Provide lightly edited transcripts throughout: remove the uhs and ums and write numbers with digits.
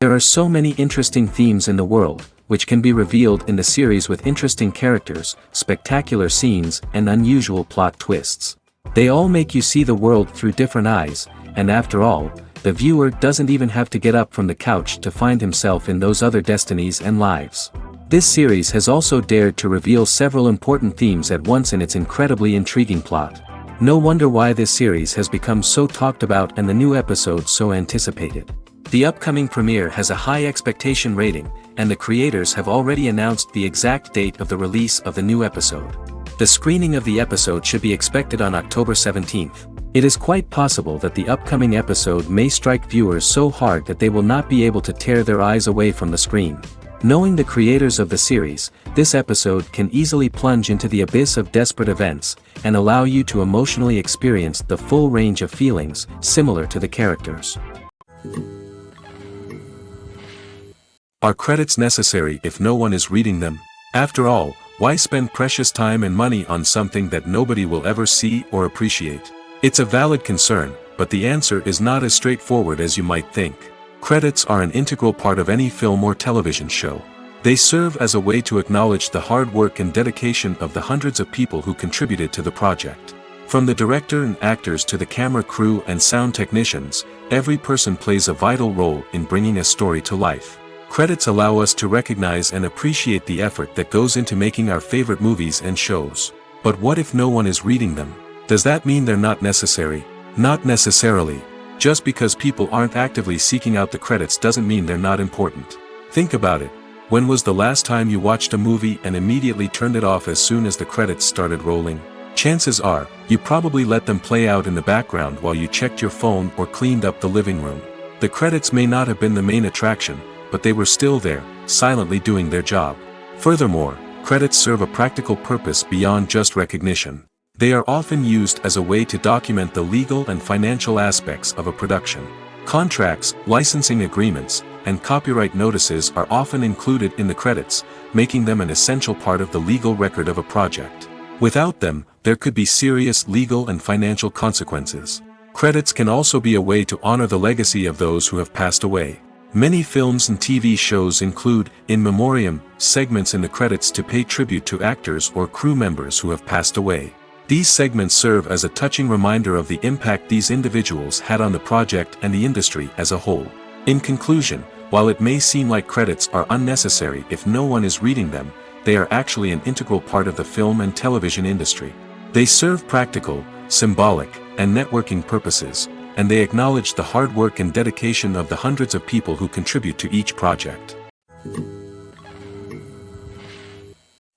There are so many interesting themes in the world, which can be revealed in the series with interesting characters, spectacular scenes, and unusual plot twists. They all make you see the world through different eyes, and after all, the viewer doesn't even have to get up from the couch to find himself in those other destinies and lives. This series has also dared to reveal several important themes at once in its incredibly intriguing plot. No wonder why this series has become so talked about and the new episodes so anticipated. The upcoming premiere has a high expectation rating, and the creators have already announced the exact date of the release of the new episode. The screening of the episode should be expected on October 17th. It is quite possible that the upcoming episode may strike viewers so hard that they will not be able to tear their eyes away from the screen. Knowing the creators of the series, this episode can easily plunge into the abyss of desperate events, and allow you to emotionally experience the full range of feelings, similar to the characters. Are credits necessary if no one is reading them? After all, why spend precious time and money on something that nobody will ever see or appreciate? It's a valid concern, but the answer is not as straightforward as you might think. Credits are an integral part of any film or television show. They serve as a way to acknowledge the hard work and dedication of the hundreds of people who contributed to the project. From the director and actors to the camera crew and sound technicians, every person plays a vital role in bringing a story to life. Credits allow us to recognize and appreciate the effort that goes into making our favorite movies and shows. But what if no one is reading them? Does that mean they're not necessary? Not necessarily. Just because people aren't actively seeking out the credits doesn't mean they're not important. Think about it. When was the last time you watched a movie and immediately turned it off as soon as the credits started rolling? Chances are, you probably let them play out in the background while you checked your phone or cleaned up the living room. The credits may not have been the main attraction, but they were still there, silently doing their job. Furthermore, credits serve a practical purpose beyond just recognition. They are often used as a way to document the legal and financial aspects of a production. Contracts, licensing agreements, and copyright notices are often included in the credits, making them an essential part of the legal record of a project. Without them, there could be serious legal and financial consequences. Credits can also be a way to honor the legacy of those who have passed away. Many films and TV shows include, in memoriam, segments in the credits to pay tribute to actors or crew members who have passed away. These segments serve as a touching reminder of the impact these individuals had on the project and the industry as a whole. In conclusion, while it may seem like credits are unnecessary if no one is reading them, they are actually an integral part of the film and television industry. They serve practical, symbolic, and networking purposes, and they acknowledge the hard work and dedication of the hundreds of people who contribute to each project.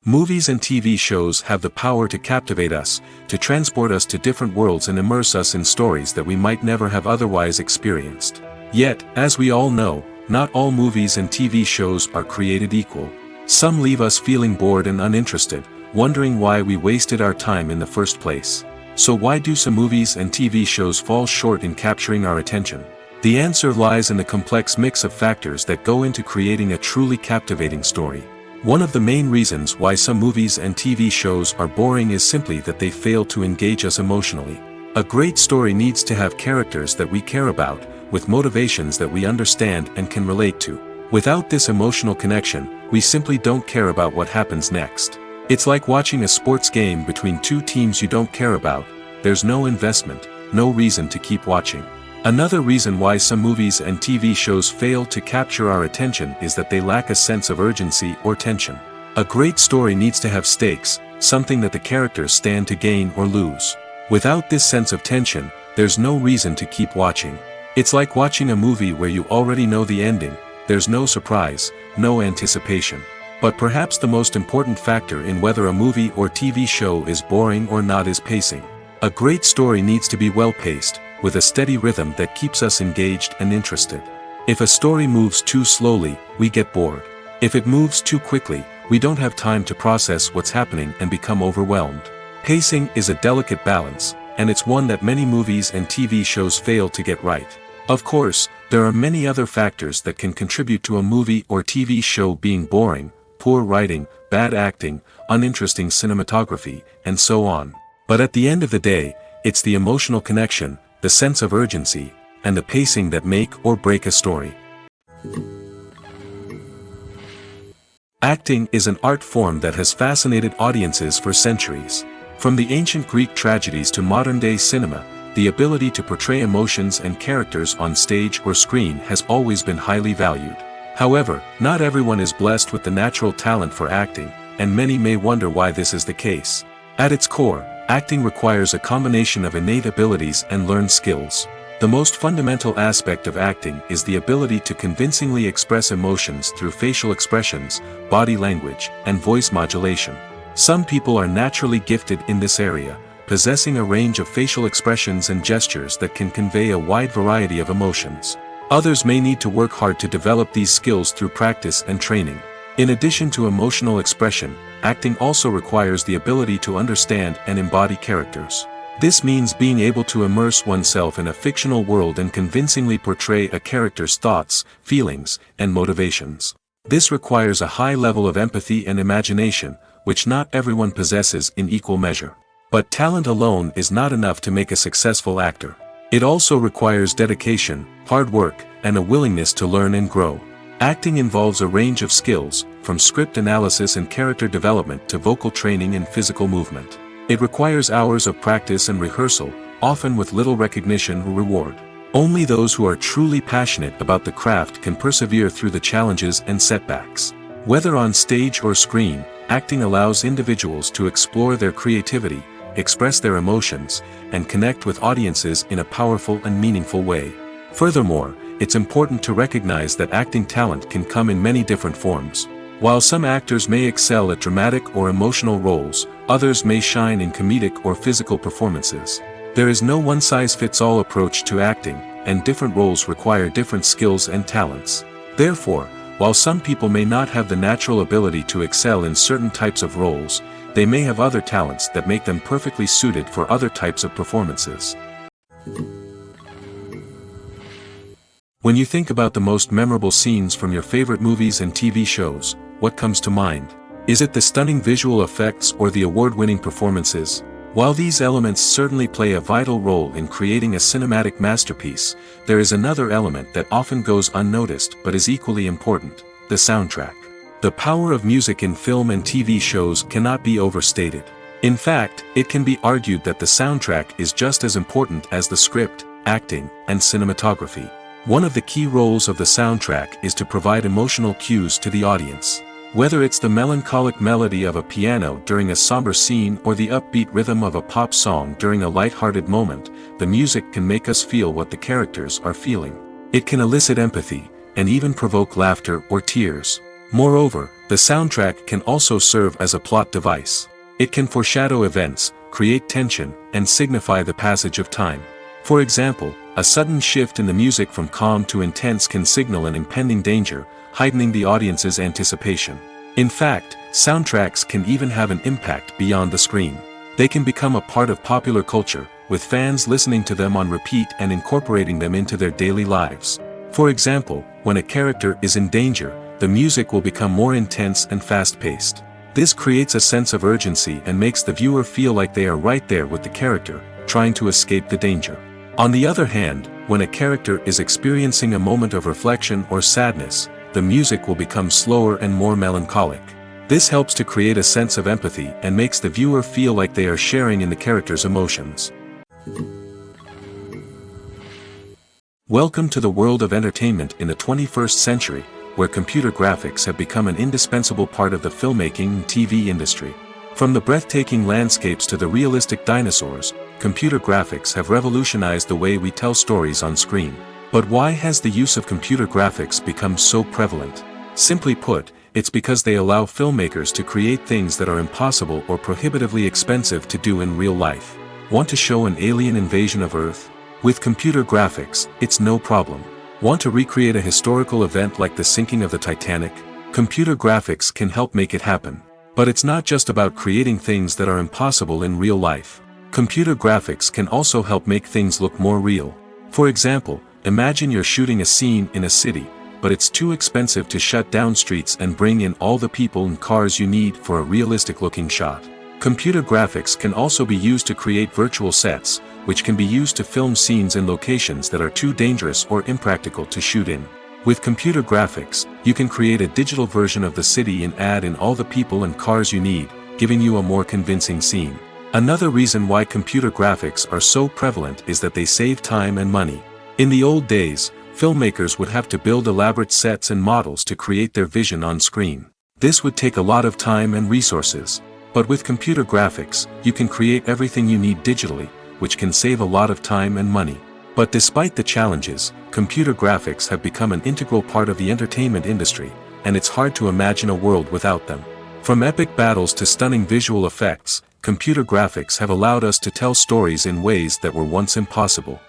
Movies and TV shows have the power to captivate us, to transport us to different worlds and immerse us in stories that we might never have otherwise experienced. Yet, as we all know, not all movies and TV shows are created equal. Some leave us feeling bored and uninterested, wondering why we wasted our time in the first place. So why do some movies and TV shows fall short in capturing our attention? The answer lies in the complex mix of factors that go into creating a truly captivating story. One of the main reasons why some movies and TV shows are boring is simply that they fail to engage us emotionally. A great story needs to have characters that we care about, with motivations that we understand and can relate to. Without this emotional connection, we simply don't care about what happens next. It's like watching a sports game between two teams you don't care about. There's no investment, no reason to keep watching. Another reason why some movies and TV shows fail to capture our attention is that they lack a sense of urgency or tension. A great story needs to have stakes, something that the characters stand to gain or lose. Without this sense of tension, there's no reason to keep watching. It's like watching a movie where you already know the ending, there's no surprise, no anticipation. But perhaps the most important factor in whether a movie or TV show is boring or not is pacing. A great story needs to be well-paced, with a steady rhythm that keeps us engaged and interested. If a story moves too slowly, we get bored. If it moves too quickly, we don't have time to process what's happening and become overwhelmed. Pacing is a delicate balance, and it's one that many movies and TV shows fail to get right. Of course, there are many other factors that can contribute to a movie or TV show being boring: poor writing, bad acting, uninteresting cinematography, and so on. But at the end of the day, it's the emotional connection, the sense of urgency, and the pacing that make or break a story. Acting is an art form that has fascinated audiences for centuries. From the ancient Greek tragedies to modern-day cinema, the ability to portray emotions and characters on stage or screen has always been highly valued. However, not everyone is blessed with the natural talent for acting, and many may wonder why this is the case. At its core, acting requires a combination of innate abilities and learned skills. The most fundamental aspect of acting is the ability to convincingly express emotions through facial expressions, body language, and voice modulation. Some people are naturally gifted in this area, possessing a range of facial expressions and gestures that can convey a wide variety of emotions. Others may need to work hard to develop these skills through practice and training. In addition to emotional expression, acting also requires the ability to understand and embody characters. This means being able to immerse oneself in a fictional world and convincingly portray a character's thoughts, feelings, and motivations. This requires a high level of empathy and imagination, which not everyone possesses in equal measure. But talent alone is not enough to make a successful actor. It also requires dedication, hard work, and a willingness to learn and grow. Acting involves a range of skills, from script analysis and character development to vocal training and physical movement. It requires hours of practice and rehearsal, often with little recognition or reward. Only those who are truly passionate about the craft can persevere through the challenges and setbacks. Whether on stage or screen, acting allows individuals to explore their creativity, express their emotions, and connect with audiences in a powerful and meaningful way. Furthermore, it's important to recognize that acting talent can come in many different forms. While some actors may excel at dramatic or emotional roles, others may shine in comedic or physical performances. There is no one-size-fits-all approach to acting, and different roles require different skills and talents. Therefore, while some people may not have the natural ability to excel in certain types of roles, they may have other talents that make them perfectly suited for other types of performances. When you think about the most memorable scenes from your favorite movies and TV shows, what comes to mind? Is it the stunning visual effects or the award-winning performances? While these elements certainly play a vital role in creating a cinematic masterpiece, there is another element that often goes unnoticed but is equally important: the soundtrack. The power of music in film and TV shows cannot be overstated. In fact, it can be argued that the soundtrack is just as important as the script, acting, and cinematography. One of the key roles of the soundtrack is to provide emotional cues to the audience. Whether it's the melancholic melody of a piano during a somber scene or the upbeat rhythm of a pop song during a light-hearted moment, the music can make us feel what the characters are feeling. It can elicit empathy, and even provoke laughter or tears. Moreover, the soundtrack can also serve as a plot device. It can foreshadow events, create tension, and signify the passage of time. For example, a sudden shift in the music from calm to intense can signal an impending danger, heightening the audience's anticipation. In fact, soundtracks can even have an impact beyond the screen. They can become a part of popular culture, with fans listening to them on repeat and incorporating them into their daily lives. For example, when a character is in danger, the music will become more intense and fast-paced. This creates a sense of urgency and makes the viewer feel like they are right there with the character, trying to escape the danger. On the other hand, when a character is experiencing a moment of reflection or sadness, the music will become slower and more melancholic. This helps to create a sense of empathy and makes the viewer feel like they are sharing in the character's emotions. Welcome to the world of entertainment in the 21st century, where computer graphics have become an indispensable part of the filmmaking and TV industry. From the breathtaking landscapes to the realistic dinosaurs, computer graphics have revolutionized the way we tell stories on screen. But why has the use of computer graphics become so prevalent? Simply put, it's because they allow filmmakers to create things that are impossible or prohibitively expensive to do in real life. Want to show an alien invasion of Earth? With computer graphics, it's no problem. Want to recreate a historical event like the sinking of the Titanic? Computer graphics can help make it happen. But it's not just about creating things that are impossible in real life. Computer graphics can also help make things look more real. For example, imagine you're shooting a scene in a city, but it's too expensive to shut down streets and bring in all the people and cars you need for a realistic-looking shot. Computer graphics can also be used to create virtual sets, which can be used to film scenes in locations that are too dangerous or impractical to shoot in. With computer graphics, you can create a digital version of the city and add in all the people and cars you need, giving you a more convincing scene. Another reason why computer graphics are so prevalent is that they save time and money. In the old days, filmmakers would have to build elaborate sets and models to create their vision on screen. This would take a lot of time and resources. But with computer graphics, you can create everything you need digitally, which can save a lot of time and money. But despite the challenges, computer graphics have become an integral part of the entertainment industry, and it's hard to imagine a world without them. From epic battles to stunning visual effects, computer graphics have allowed us to tell stories in ways that were once impossible.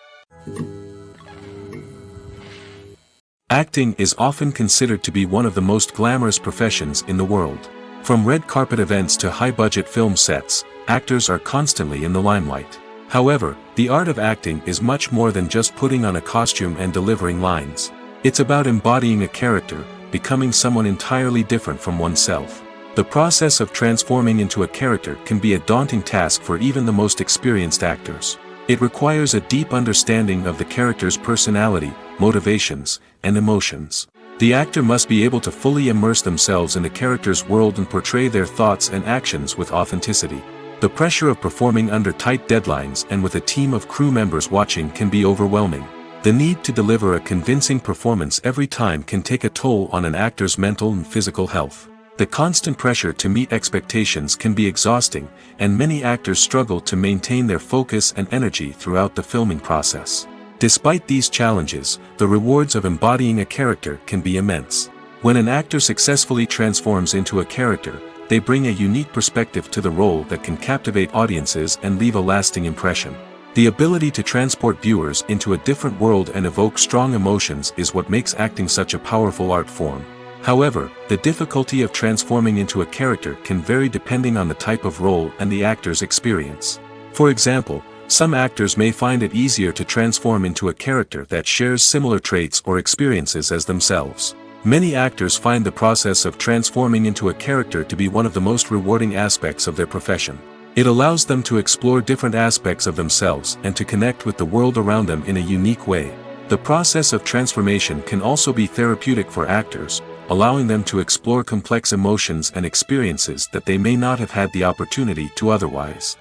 Acting is often considered to be one of the most glamorous professions in the world. From red carpet events to high-budget film sets, actors are constantly in the limelight. However, the art of acting is much more than just putting on a costume and delivering lines. It's about embodying a character, becoming someone entirely different from oneself. The process of transforming into a character can be a daunting task for even the most experienced actors. It requires a deep understanding of the character's personality, motivations, and emotions. The actor must be able to fully immerse themselves in the character's world and portray their thoughts and actions with authenticity. The pressure of performing under tight deadlines and with a team of crew members watching can be overwhelming. The need to deliver a convincing performance every time can take a toll on an actor's mental and physical health. The constant pressure to meet expectations can be exhausting, and many actors struggle to maintain their focus and energy throughout the filming process. Despite these challenges, the rewards of embodying a character can be immense. When an actor successfully transforms into a character, they bring a unique perspective to the role that can captivate audiences and leave a lasting impression. The ability to transport viewers into a different world and evoke strong emotions is what makes acting such a powerful art form. However, the difficulty of transforming into a character can vary depending on the type of role and the actor's experience. For example, some actors may find it easier to transform into a character that shares similar traits or experiences as themselves. Many actors find the process of transforming into a character to be one of the most rewarding aspects of their profession. It allows them to explore different aspects of themselves and to connect with the world around them in a unique way. The process of transformation can also be therapeutic for actors, allowing them to explore complex emotions and experiences that they may not have had the opportunity to otherwise.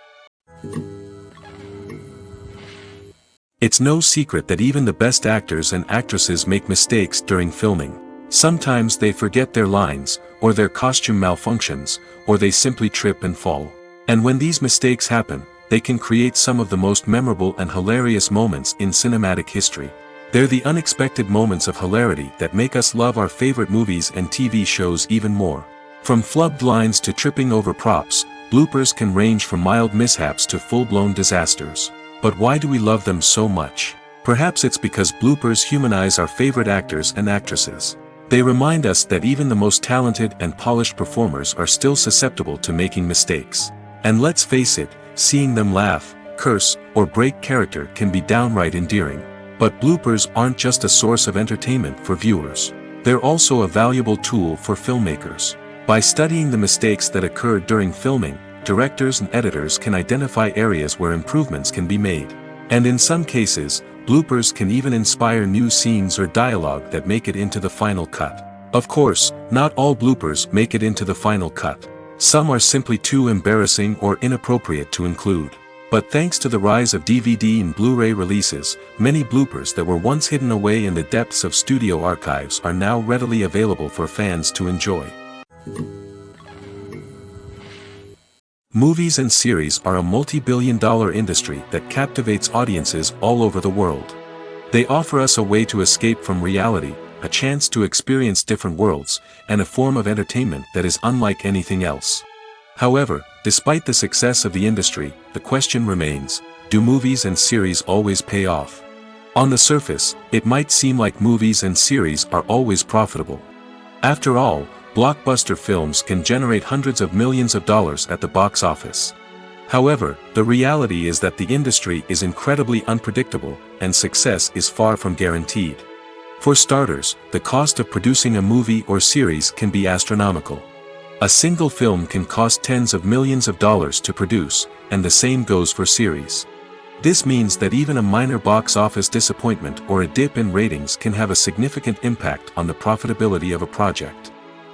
It's no secret that even the best actors and actresses make mistakes during filming. Sometimes they forget their lines, or their costume malfunctions, or they simply trip and fall. And when these mistakes happen, they can create some of the most memorable and hilarious moments in cinematic history. They're the unexpected moments of hilarity that make us love our favorite movies and TV shows even more. From flubbed lines to tripping over props, bloopers can range from mild mishaps to full-blown disasters. But why do we love them so much? Perhaps it's because bloopers humanize our favorite actors and actresses. They remind us that even the most talented and polished performers are still susceptible to making mistakes. And let's face it, seeing them laugh, curse, or break character can be downright endearing. But bloopers aren't just a source of entertainment for viewers. They're also a valuable tool for filmmakers. By studying the mistakes that occurred during filming, directors and editors can identify areas where improvements can be made. And in some cases, bloopers can even inspire new scenes or dialogue that make it into the final cut. Of course, not all bloopers make it into the final cut. Some are simply too embarrassing or inappropriate to include. But thanks to the rise of DVD and Blu-ray releases, many bloopers that were once hidden away in the depths of studio archives are now readily available for fans to enjoy. Movies and series are a multi-billion-dollar industry that captivates audiences all over the world. They offer us a way to escape from reality, a chance to experience different worlds, and a form of entertainment that is unlike anything else. However, despite the success of the industry, the question remains, do movies and series always pay off? On the surface, it might seem like movies and series are always profitable. After all, blockbuster films can generate hundreds of millions of dollars at the box office. However, the reality is that the industry is incredibly unpredictable, and success is far from guaranteed. For starters, the cost of producing a movie or series can be astronomical. A single film can cost tens of millions of dollars to produce, and the same goes for series. This means that even a minor box office disappointment or a dip in ratings can have a significant impact on the profitability of a project.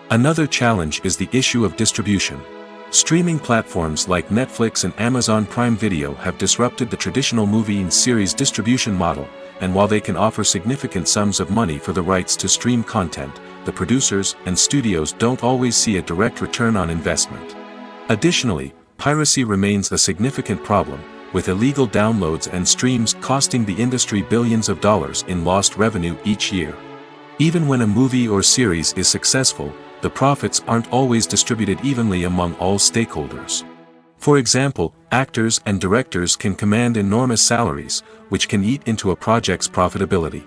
Another challenge is the issue of distribution. Streaming platforms like Netflix and Amazon Prime Video have disrupted the traditional movie and series distribution model, and while they can offer significant sums of money for the rights to stream content, the producers and studios don't always see a direct return on investment. Additionally, piracy remains a significant problem, with illegal downloads and streams costing the industry billions of dollars in lost revenue each year. Even when a movie or series is successful, the profits aren't always distributed evenly among all stakeholders. For example, actors and directors can command enormous salaries, which can eat into a project's profitability.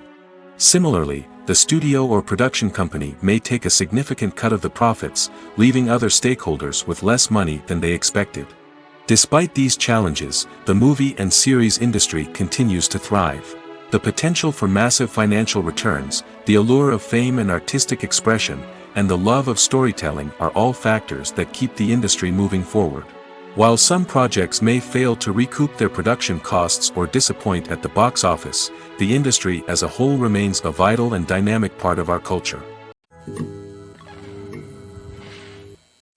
Similarly, the studio or production company may take a significant cut of the profits, leaving other stakeholders with less money than they expected. Despite these challenges, the movie and series industry continues to thrive. The potential for massive financial returns, the allure of fame and artistic expression, and the love of storytelling are all factors that keep the industry moving forward. While some projects may fail to recoup their production costs or disappoint at the box office, the industry as a whole remains a vital and dynamic part of our culture.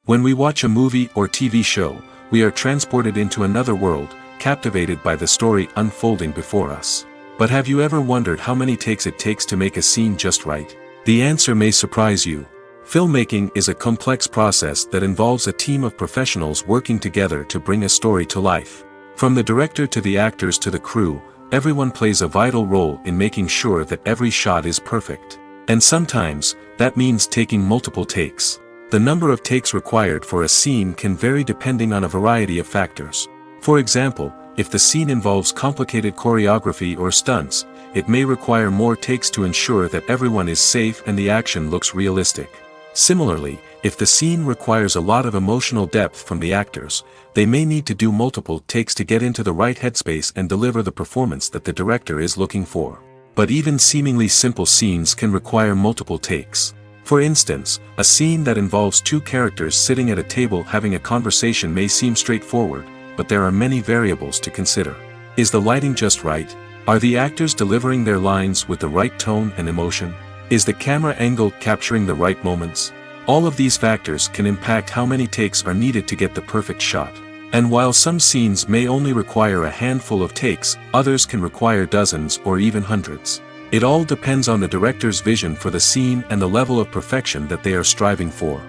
When we watch a movie or TV show, we are transported into another world, captivated by the story unfolding before us. But have you ever wondered how many takes it takes to make a scene just right? The answer may surprise you. Filmmaking is a complex process that involves a team of professionals working together to bring a story to life. From the director to the actors to the crew, everyone plays a vital role in making sure that every shot is perfect. And sometimes, that means taking multiple takes. The number of takes required for a scene can vary depending on a variety of factors. For example, if the scene involves complicated choreography or stunts, it may require more takes to ensure that everyone is safe and the action looks realistic. Similarly, if the scene requires a lot of emotional depth from the actors, they may need to do multiple takes to get into the right headspace and deliver the performance that the director is looking for. But even seemingly simple scenes can require multiple takes. For instance, a scene that involves two characters sitting at a table having a conversation may seem straightforward, but there are many variables to consider. Is the lighting just right? Are the actors delivering their lines with the right tone and emotion? Is the camera angle capturing the right moments? All of these factors can impact how many takes are needed to get the perfect shot. And while some scenes may only require a handful of takes, others can require dozens or even hundreds. It all depends on the director's vision for the scene and the level of perfection that they are striving for.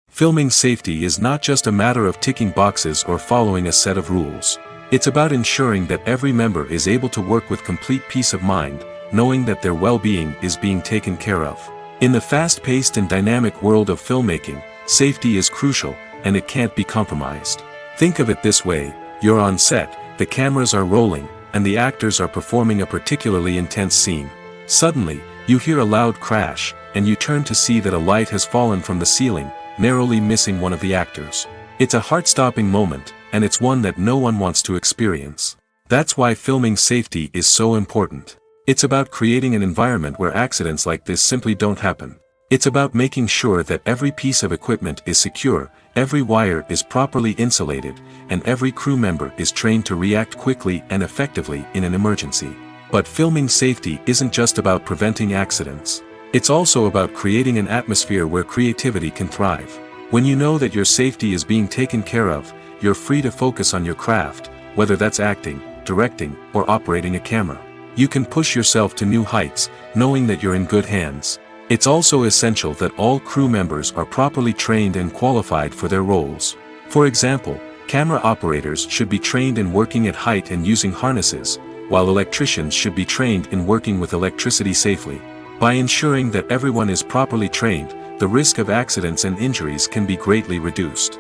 Filming safety is not just a matter of ticking boxes or following a set of rules. It's about ensuring that every member is able to work with complete peace of mind, knowing that their well-being is being taken care of. In the fast-paced and dynamic world of filmmaking, safety is crucial, and it can't be compromised. Think of it this way: you're on set, the cameras are rolling, and the actors are performing a particularly intense scene. Suddenly, you hear a loud crash, and you turn to see that a light has fallen from the ceiling, narrowly missing one of the actors. It's a heart-stopping moment, and it's one that no one wants to experience. That's why filming safety is so important. It's about creating an environment where accidents like this simply don't happen. It's about making sure that every piece of equipment is secure, every wire is properly insulated, and every crew member is trained to react quickly and effectively in an emergency. But filming safety isn't just about preventing accidents. It's also about creating an atmosphere where creativity can thrive. When you know that your safety is being taken care of, you're free to focus on your craft, whether that's acting, directing, or operating a camera. You can push yourself to new heights, knowing that you're in good hands. It's also essential that all crew members are properly trained and qualified for their roles. For example, camera operators should be trained in working at height and using harnesses, while electricians should be trained in working with electricity safely. By ensuring that everyone is properly trained, the risk of accidents and injuries can be greatly reduced.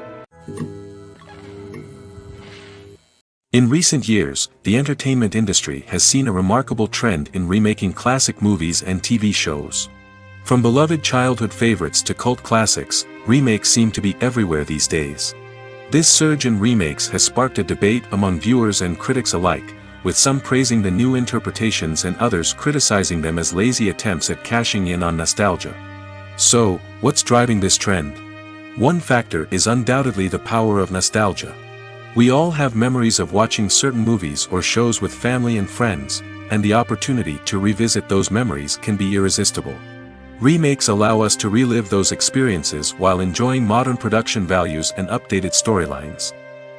In recent years, the entertainment industry has seen a remarkable trend in remaking classic movies and TV shows. From beloved childhood favorites to cult classics, remakes seem to be everywhere these days. This surge in remakes has sparked a debate among viewers and critics alike, with some praising the new interpretations and others criticizing them as lazy attempts at cashing in on nostalgia. So, what's driving this trend? One factor is undoubtedly the power of nostalgia. We all have memories of watching certain movies or shows with family and friends, and the opportunity to revisit those memories can be irresistible. Remakes allow us to relive those experiences while enjoying modern production values and updated storylines.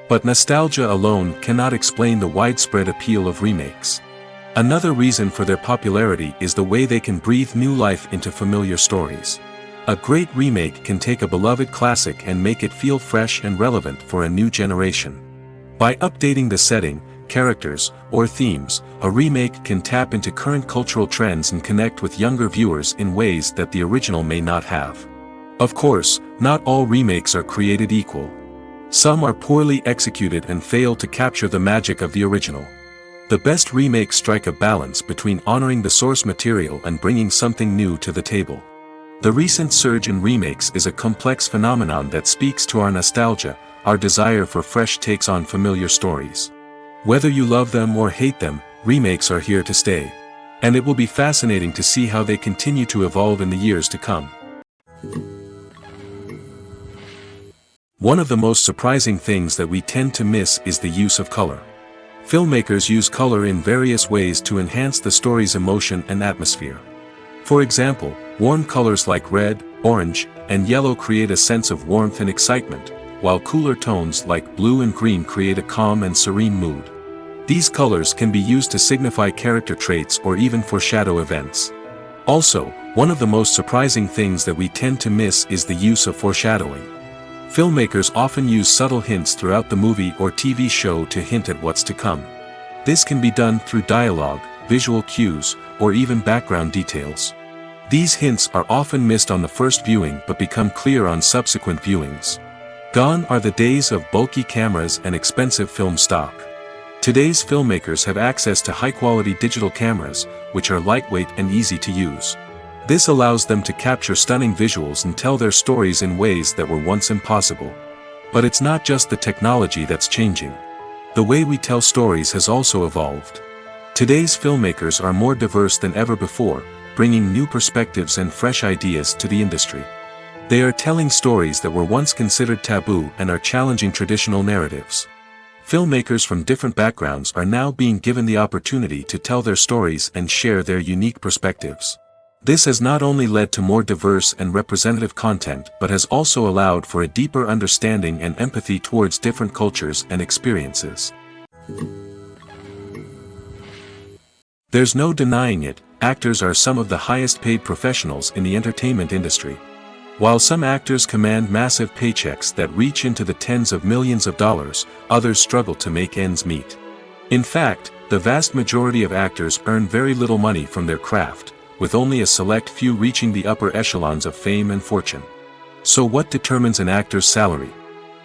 But nostalgia alone cannot explain the widespread appeal of remakes. Another reason for their popularity is the way they can breathe new life into familiar stories. A great remake can take a beloved classic and make it feel fresh and relevant for a new generation. By updating the setting, characters, or themes, a remake can tap into current cultural trends and connect with younger viewers in ways that the original may not have. Of course, not all remakes are created equal. Some are poorly executed and fail to capture the magic of the original. The best remakes strike a balance between honoring the source material and bringing something new to the table. The recent surge in remakes is a complex phenomenon that speaks to our nostalgia, our desire for fresh takes on familiar stories. Whether you love them or hate them, remakes are here to stay. And it will be fascinating to see how they continue to evolve in the years to come. One of the most surprising things that we tend to miss is the use of color. Filmmakers use color in various ways to enhance the story's emotion and atmosphere. For example, warm colors like red, orange, and yellow create a sense of warmth and excitement, while cooler tones like blue and green create a calm and serene mood. These colors can be used to signify character traits or even foreshadow events. Also, one of the most surprising things that we tend to miss is the use of foreshadowing. Filmmakers often use subtle hints throughout the movie or TV show to hint at what's to come. This can be done through dialogue, visual cues, or even background details. These hints are often missed on the first viewing but become clear on subsequent viewings. Gone are the days of bulky cameras and expensive film stock. Today's filmmakers have access to high-quality digital cameras, which are lightweight and easy to use. This allows them to capture stunning visuals and tell their stories in ways that were once impossible. But it's not just the technology that's changing. The way we tell stories has also evolved. Today's filmmakers are more diverse than ever before, bringing new perspectives and fresh ideas to the industry. They are telling stories that were once considered taboo and are challenging traditional narratives. Filmmakers from different backgrounds are now being given the opportunity to tell their stories and share their unique perspectives. This has not only led to more diverse and representative content but has also allowed for a deeper understanding and empathy towards different cultures and experiences. There's no denying it, actors are some of the highest paid professionals in the entertainment industry. While some actors command massive paychecks that reach into the tens of millions of dollars, others struggle to make ends meet. In fact, the vast majority of actors earn very little money from their craft, with only a select few reaching the upper echelons of fame and fortune. So what determines an actor's salary?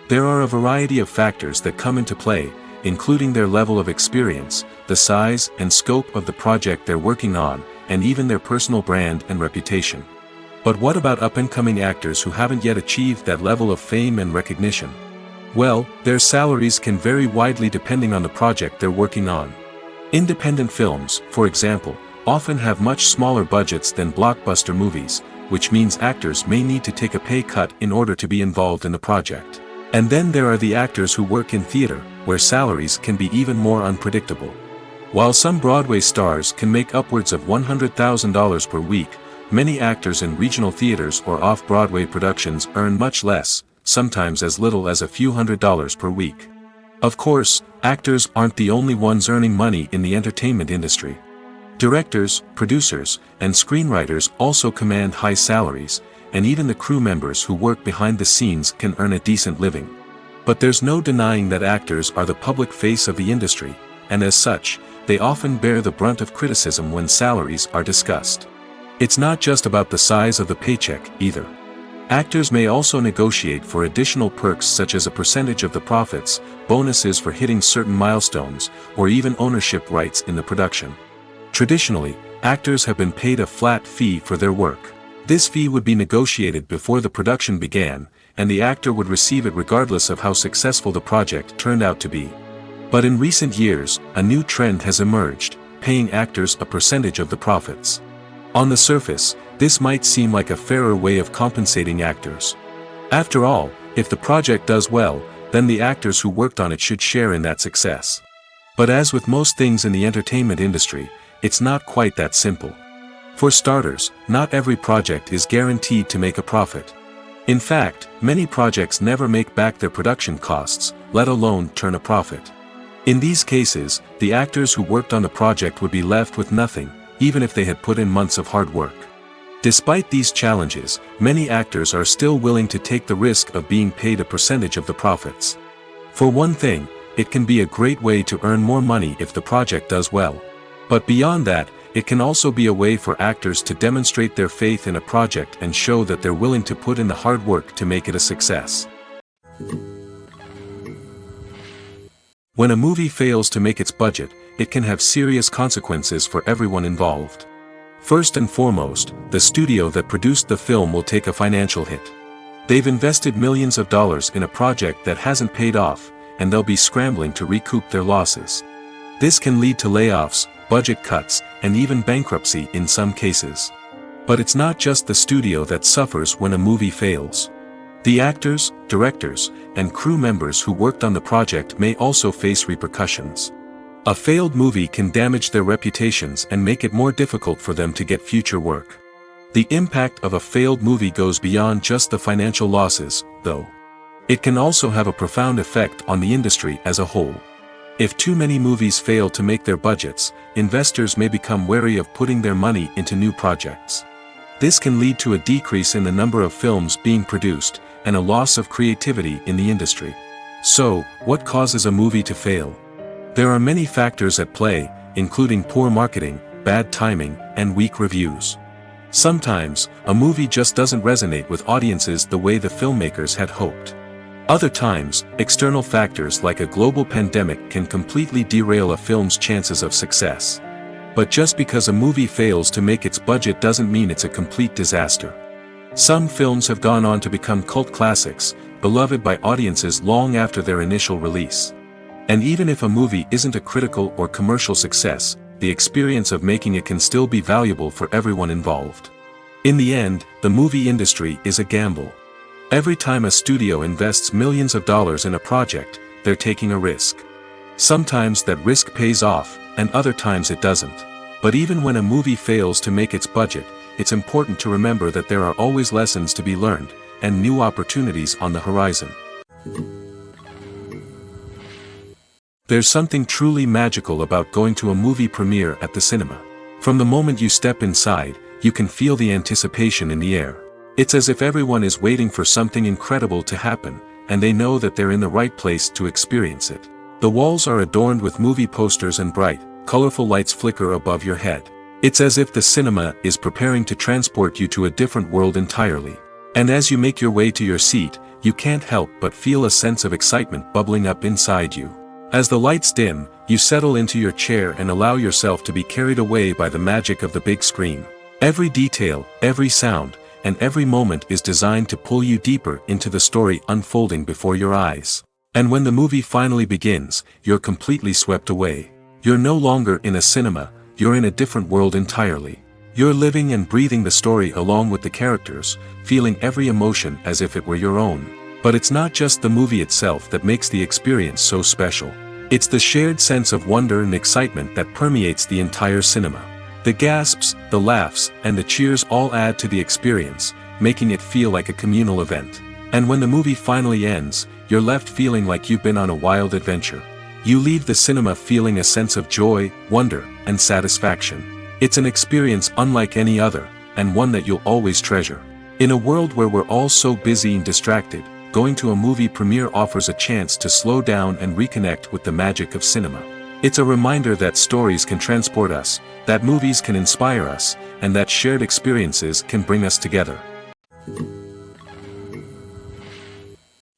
There are a variety of factors that come into play, including their level of experience, the size and scope of the project they're working on, and even their personal brand and reputation. But what about up-and-coming actors who haven't yet achieved that level of fame and recognition? Well, their salaries can vary widely depending on the project they're working on. Independent films, for example, often have much smaller budgets than blockbuster movies, which means actors may need to take a pay cut in order to be involved in the project. And then there are the actors who work in theater, where salaries can be even more unpredictable. While some Broadway stars can make upwards of $100,000 per week, many actors in regional theaters or off-Broadway productions earn much less, sometimes as little as a few $100s per week. Of course, actors aren't the only ones earning money in the entertainment industry. Directors, producers, and screenwriters also command high salaries, and even the crew members who work behind the scenes can earn a decent living. But there's no denying that actors are the public face of the industry, and as such, they often bear the brunt of criticism when salaries are discussed. It's not just about the size of the paycheck, either. Actors may also negotiate for additional perks such as a percentage of the profits, bonuses for hitting certain milestones, or even ownership rights in the production. Traditionally, actors have been paid a flat fee for their work. This fee would be negotiated before the production began, and the actor would receive it regardless of how successful the project turned out to be. But in recent years, a new trend has emerged, paying actors a percentage of the profits. On the surface, this might seem like a fairer way of compensating actors. After all, if the project does well, then the actors who worked on it should share in that success. But as with most things in the entertainment industry, it's not quite that simple. For starters, not every project is guaranteed to make a profit. In fact, many projects never make back their production costs, let alone turn a profit. In these cases, the actors who worked on the project would be left with nothing, even if they had put in months of hard work. Despite these challenges, many actors are still willing to take the risk of being paid a percentage of the profits. For one thing, it can be a great way to earn more money if the project does well. But beyond that, it can also be a way for actors to demonstrate their faith in a project and show that they're willing to put in the hard work to make it a success. When a movie fails to make its budget, it can have serious consequences for everyone involved. First and foremost, the studio that produced the film will take a financial hit. They've invested millions of dollars in a project that hasn't paid off, and they'll be scrambling to recoup their losses. This can lead to layoffs, budget cuts, and even bankruptcy in some cases. But it's not just the studio that suffers when a movie fails. The actors, directors, and crew members who worked on the project may also face repercussions. A failed movie can damage their reputations and make it more difficult for them to get future work. The impact of a failed movie goes beyond just the financial losses, though. It can also have a profound effect on the industry as a whole. If too many movies fail to make their budgets, investors may become wary of putting their money into new projects. This can lead to a decrease in the number of films being produced, and a loss of creativity in the industry. So, what causes a movie to fail? There are many factors at play, including poor marketing, bad timing, and weak reviews. Sometimes, a movie just doesn't resonate with audiences the way the filmmakers had hoped. Other times, external factors like a global pandemic can completely derail a film's chances of success. But just because a movie fails to make its budget doesn't mean it's a complete disaster. Some films have gone on to become cult classics, beloved by audiences long after their initial release. And even if a movie isn't a critical or commercial success, the experience of making it can still be valuable for everyone involved. In the end, the movie industry is a gamble. Every time a studio invests millions of dollars in a project, they're taking a risk. Sometimes that risk pays off, and other times it doesn't. But even when a movie fails to make its budget, it's important to remember that there are always lessons to be learned, and new opportunities on the horizon. There's something truly magical about going to a movie premiere at the cinema. From the moment you step inside, you can feel the anticipation in the air. It's as if everyone is waiting for something incredible to happen, and they know that they're in the right place to experience it. The walls are adorned with movie posters and bright, colorful lights flicker above your head. It's as if the cinema is preparing to transport you to a different world entirely. And as you make your way to your seat, you can't help but feel a sense of excitement bubbling up inside you. As the lights dim, you settle into your chair and allow yourself to be carried away by the magic of the big screen. Every detail, every sound, and every moment is designed to pull you deeper into the story unfolding before your eyes. And when the movie finally begins, you're completely swept away. You're no longer in a cinema, you're in a different world entirely. You're living and breathing the story along with the characters, feeling every emotion as if it were your own. But it's not just the movie itself that makes the experience so special. It's the shared sense of wonder and excitement that permeates the entire cinema. The gasps, the laughs, and the cheers all add to the experience, making it feel like a communal event. And when the movie finally ends, you're left feeling like you've been on a wild adventure. You leave the cinema feeling a sense of joy, wonder, and satisfaction. It's an experience unlike any other, and one that you'll always treasure. In a world where we're all so busy and distracted, going to a movie premiere offers a chance to slow down and reconnect with the magic of cinema. It's a reminder that stories can transport us, that movies can inspire us, and that shared experiences can bring us together.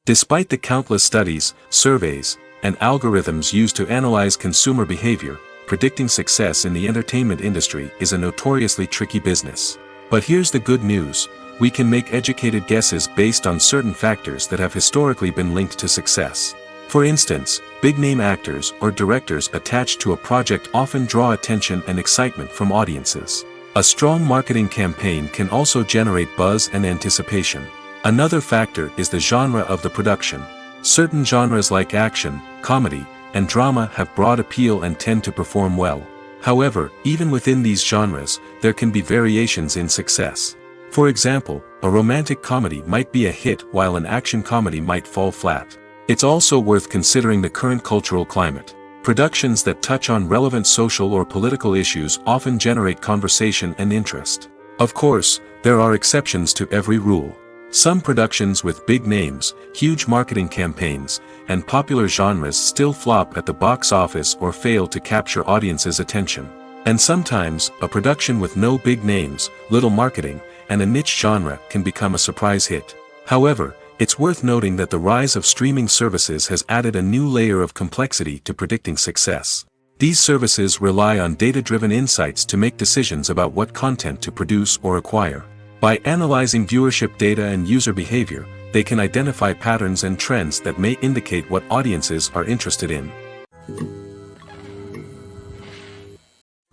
Despite the countless studies, surveys, and algorithms used to analyze consumer behavior, predicting success in the entertainment industry is a notoriously tricky business. But here's the good news: we can make educated guesses based on certain factors that have historically been linked to success. For instance, big-name actors or directors attached to a project often draw attention and excitement from audiences. A strong marketing campaign can also generate buzz and anticipation. Another factor is the genre of the production. Certain genres like action, comedy, and drama have broad appeal and tend to perform well. However, even within these genres, there can be variations in success. For example, a romantic comedy might be a hit while an action comedy might fall flat. It's also worth considering the current cultural climate. Productions that touch on relevant social or political issues often generate conversation and interest. Of course, there are exceptions to every rule. Some productions with big names, huge marketing campaigns, and popular genres still flop at the box office or fail to capture audiences' attention. And sometimes, a production with no big names, little marketing, and a niche genre can become a surprise hit. However, it's worth noting that the rise of streaming services has added a new layer of complexity to predicting success. These services rely on data-driven insights to make decisions about what content to produce or acquire. By analyzing viewership data and user behavior, they can identify patterns and trends that may indicate what audiences are interested in.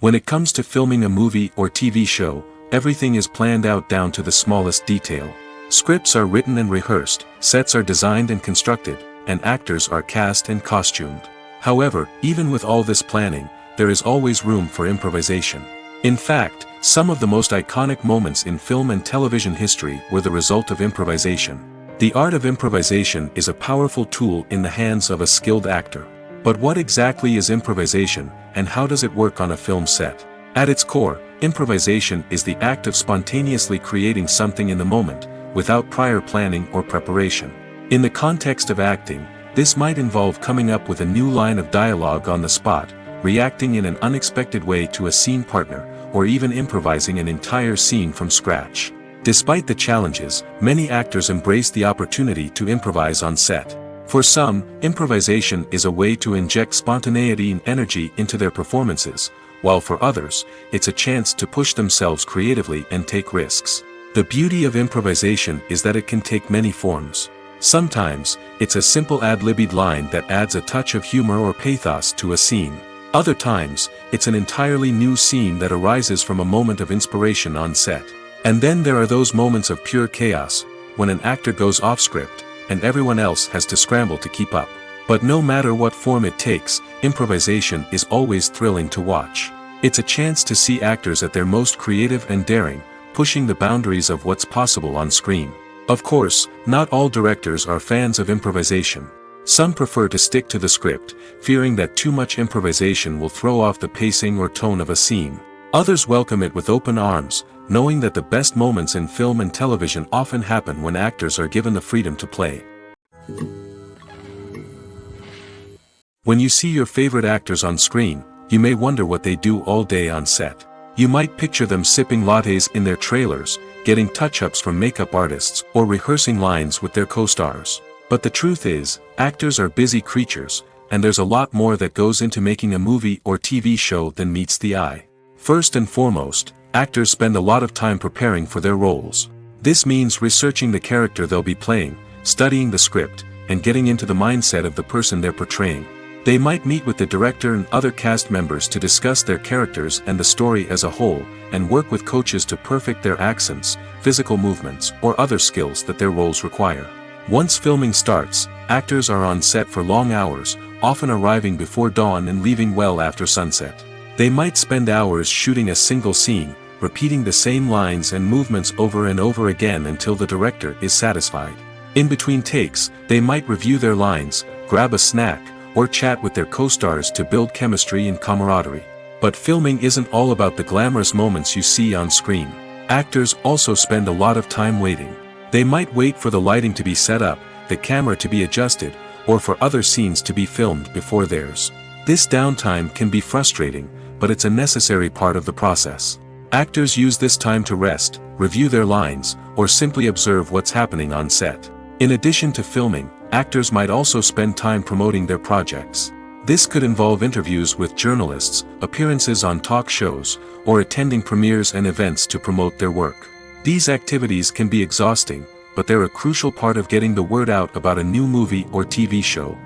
When it comes to filming a movie or TV show, everything is planned out down to the smallest detail. Scripts are written and rehearsed, sets are designed and constructed, and actors are cast and costumed. However, even with all this planning, there is always room for improvisation. In fact, some of the most iconic moments in film and television history were the result of improvisation. The art of improvisation is a powerful tool in the hands of a skilled actor. But what exactly is improvisation, and how does it work on a film set? At its core, improvisation is the act of spontaneously creating something in the moment, without prior planning or preparation. In the context of acting, this might involve coming up with a new line of dialogue on the spot, reacting in an unexpected way to a scene partner, or even improvising an entire scene from scratch. Despite the challenges, many actors embrace the opportunity to improvise on set. For some, improvisation is a way to inject spontaneity and energy into their performances, while for others, it's a chance to push themselves creatively and take risks. The beauty of improvisation is that it can take many forms. Sometimes, it's a simple ad-libbed line that adds a touch of humor or pathos to a scene. Other times, it's an entirely new scene that arises from a moment of inspiration on set. And then there are those moments of pure chaos, when an actor goes off script, and everyone else has to scramble to keep up. But no matter what form it takes, improvisation is always thrilling to watch. It's a chance to see actors at their most creative and daring, pushing the boundaries of what's possible on screen. Of course, not all directors are fans of improvisation. Some prefer to stick to the script, fearing that too much improvisation will throw off the pacing or tone of a scene. Others welcome it with open arms, knowing that the best moments in film and television often happen when actors are given the freedom to play. When you see your favorite actors on screen, you may wonder what they do all day on set. You might picture them sipping lattes in their trailers, getting touch-ups from makeup artists, or rehearsing lines with their co-stars. But the truth is, actors are busy creatures, and there's a lot more that goes into making a movie or TV show than meets the eye. First and foremost, actors spend a lot of time preparing for their roles. This means researching the character they'll be playing, studying the script, and getting into the mindset of the person they're portraying. They might meet with the director and other cast members to discuss their characters and the story as a whole, and work with coaches to perfect their accents, physical movements, or other skills that their roles require. Once filming starts, actors are on set for long hours, often arriving before dawn and leaving well after sunset. They might spend hours shooting a single scene, repeating the same lines and movements over and over again until the director is satisfied. In between takes, they might review their lines, grab a snack, or chat with their co-stars to build chemistry and camaraderie. But filming isn't all about the glamorous moments you see on screen. Actors also spend a lot of time waiting. They might wait for the lighting to be set up, the camera to be adjusted, or for other scenes to be filmed before theirs. This downtime can be frustrating, but it's a necessary part of the process. Actors use this time to rest, review their lines, or simply observe what's happening on set. In addition to filming, actors might also spend time promoting their projects. This could involve interviews with journalists, appearances on talk shows, or attending premieres and events to promote their work. These activities can be exhausting, but they're a crucial part of getting the word out about a new movie or TV show.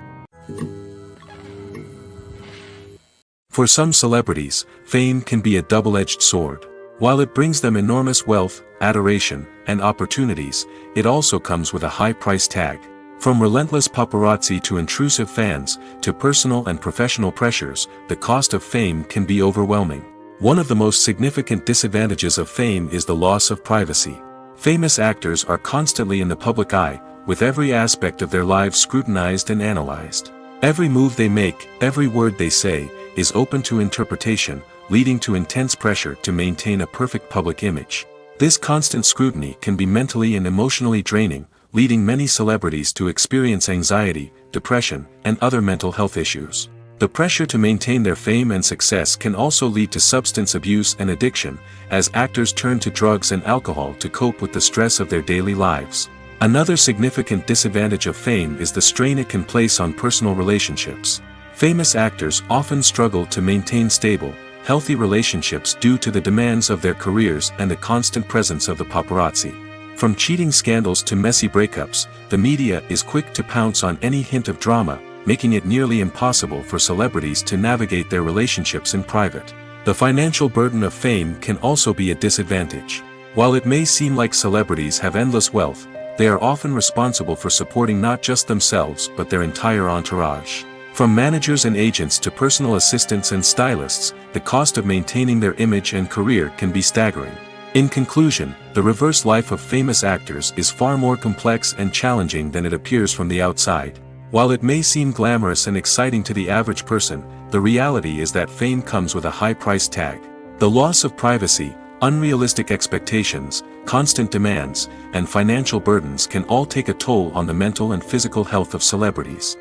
For some celebrities, fame can be a double-edged sword. While it brings them enormous wealth, adoration, and opportunities, it also comes with a high price tag. From relentless paparazzi to intrusive fans, to personal and professional pressures, the cost of fame can be overwhelming. One of the most significant disadvantages of fame is the loss of privacy. Famous actors are constantly in the public eye, with every aspect of their lives scrutinized and analyzed. Every move they make, every word they say, is open to interpretation, leading to intense pressure to maintain a perfect public image. This constant scrutiny can be mentally and emotionally draining, leading many celebrities to experience anxiety, depression, and other mental health issues. The pressure to maintain their fame and success can also lead to substance abuse and addiction, as actors turn to drugs and alcohol to cope with the stress of their daily lives. Another significant disadvantage of fame is the strain it can place on personal relationships. Famous actors often struggle to maintain stable, healthy relationships due to the demands of their careers and the constant presence of the paparazzi. From cheating scandals to messy breakups, the media is quick to pounce on any hint of drama, making it nearly impossible for celebrities to navigate their relationships in private. The financial burden of fame can also be a disadvantage. While it may seem like celebrities have endless wealth, they are often responsible for supporting not just themselves but their entire entourage. From managers and agents to personal assistants and stylists, the cost of maintaining their image and career can be staggering. In conclusion, the reverse life of famous actors is far more complex and challenging than it appears from the outside. While it may seem glamorous and exciting to the average person, the reality is that fame comes with a high price tag. The loss of privacy, unrealistic expectations, constant demands, and financial burdens can all take a toll on the mental and physical health of celebrities.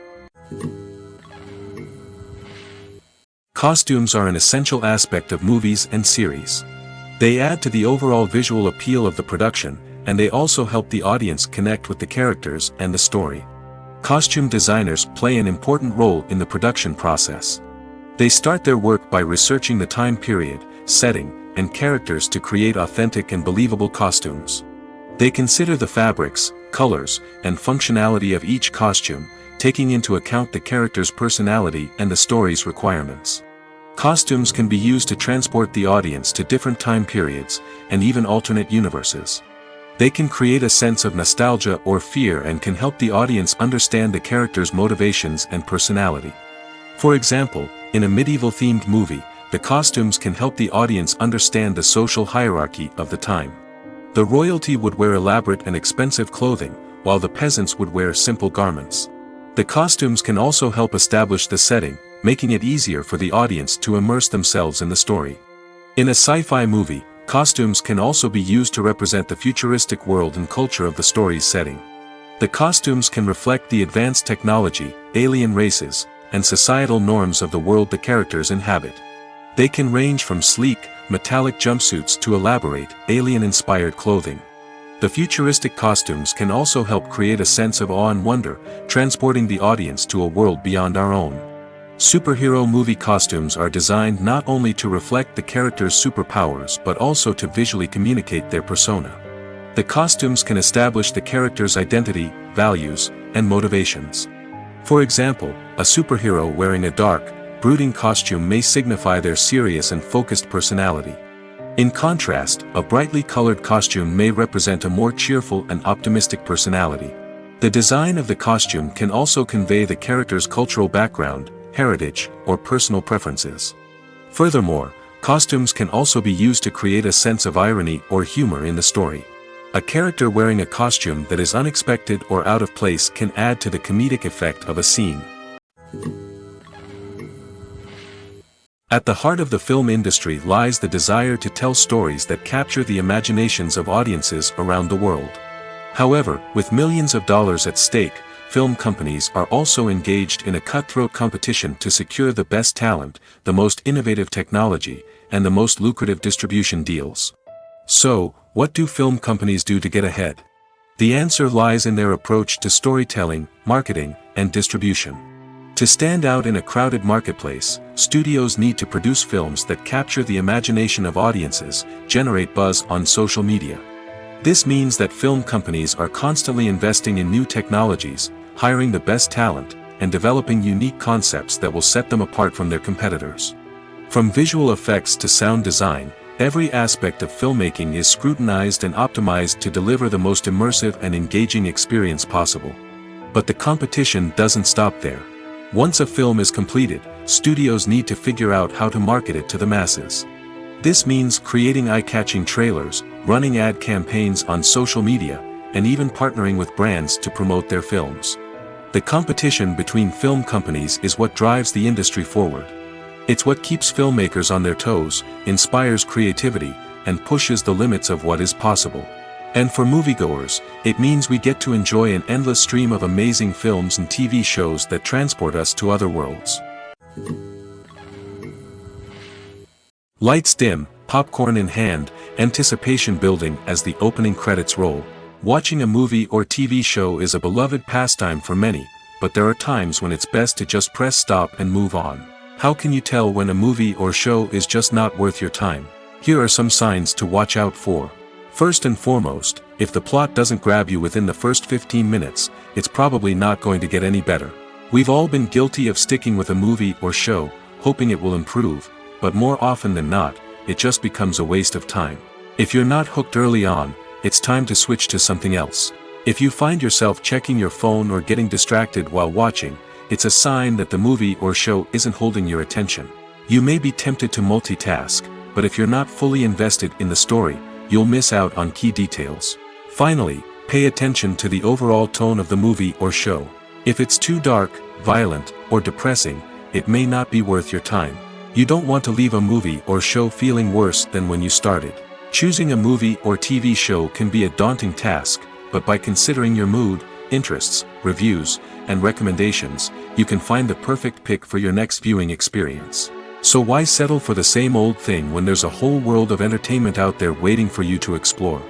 Costumes are an essential aspect of movies and series. They add to the overall visual appeal of the production, and they also help the audience connect with the characters and the story. Costume designers play an important role in the production process. They start their work by researching the time period, setting, and characters to create authentic and believable costumes. They consider the fabrics, colors, and functionality of each costume, taking into account the character's personality and the story's requirements. Costumes can be used to transport the audience to different time periods, and even alternate universes. They can create a sense of nostalgia or fear and can help the audience understand the character's motivations and personality. For example, in a medieval-themed movie, the costumes can help the audience understand the social hierarchy of the time. The royalty would wear elaborate and expensive clothing, while the peasants would wear simple garments. The costumes can also help establish the setting, making it easier for the audience to immerse themselves in the story. In a sci-fi movie, costumes can also be used to represent the futuristic world and culture of the story's setting. The costumes can reflect the advanced technology, alien races, and societal norms of the world the characters inhabit. They can range from sleek, metallic jumpsuits to elaborate, alien-inspired clothing. The futuristic costumes can also help create a sense of awe and wonder, transporting the audience to a world beyond our own. Superhero movie costumes are designed not only to reflect the character's superpowers but also to visually communicate their persona. The costumes can establish the character's identity, values, and motivations. For example, a superhero wearing a dark, brooding costume may signify their serious and focused personality. In contrast, a brightly colored costume may represent a more cheerful and optimistic personality. The design of the costume can also convey the character's cultural background, heritage, or personal preferences. Furthermore, costumes can also be used to create a sense of irony or humor in the story. A character wearing a costume that is unexpected or out of place can add to the comedic effect of a scene. At the heart of the film industry lies the desire to tell stories that capture the imaginations of audiences around the world. However, with millions of dollars at stake, film companies are also engaged in a cutthroat competition to secure the best talent, the most innovative technology, and the most lucrative distribution deals. So, what do film companies do to get ahead? The answer lies in their approach to storytelling, marketing, and distribution. To stand out in a crowded marketplace, studios need to produce films that capture the imagination of audiences, generate buzz on social media. This means that film companies are constantly investing in new technologies, hiring the best talent, and developing unique concepts that will set them apart from their competitors. From visual effects to sound design, every aspect of filmmaking is scrutinized and optimized to deliver the most immersive and engaging experience possible. But the competition doesn't stop there. Once a film is completed, studios need to figure out how to market it to the masses. This means creating eye-catching trailers, running ad campaigns on social media, and even partnering with brands to promote their films. The competition between film companies is what drives the industry forward. It's what keeps filmmakers on their toes, inspires creativity, and pushes the limits of what is possible. And for moviegoers, it means we get to enjoy an endless stream of amazing films and TV shows that transport us to other worlds. Lights dim, popcorn in hand, anticipation building as the opening credits roll. Watching a movie or TV show is a beloved pastime for many, but there are times when it's best to just press stop and move on. How can you tell when a movie or show is just not worth your time? Here are some signs to watch out for. First and foremost, if the plot doesn't grab you within the first 15 minutes, it's probably not going to get any better. We've all been guilty of sticking with a movie or show, hoping it will improve, but more often than not, it just becomes a waste of time. If you're not hooked early on, it's time to switch to something else. If you find yourself checking your phone or getting distracted while watching, it's a sign that the movie or show isn't holding your attention. You may be tempted to multitask, but if you're not fully invested in the story, you'll miss out on key details. Finally, pay attention to the overall tone of the movie or show. If it's too dark, violent, or depressing, it may not be worth your time. You don't want to leave a movie or show feeling worse than when you started. Choosing a movie or TV show can be a daunting task, but by considering your mood, interests, reviews, and recommendations, you can find the perfect pick for your next viewing experience. So why settle for the same old thing when there's a whole world of entertainment out there waiting for you to explore?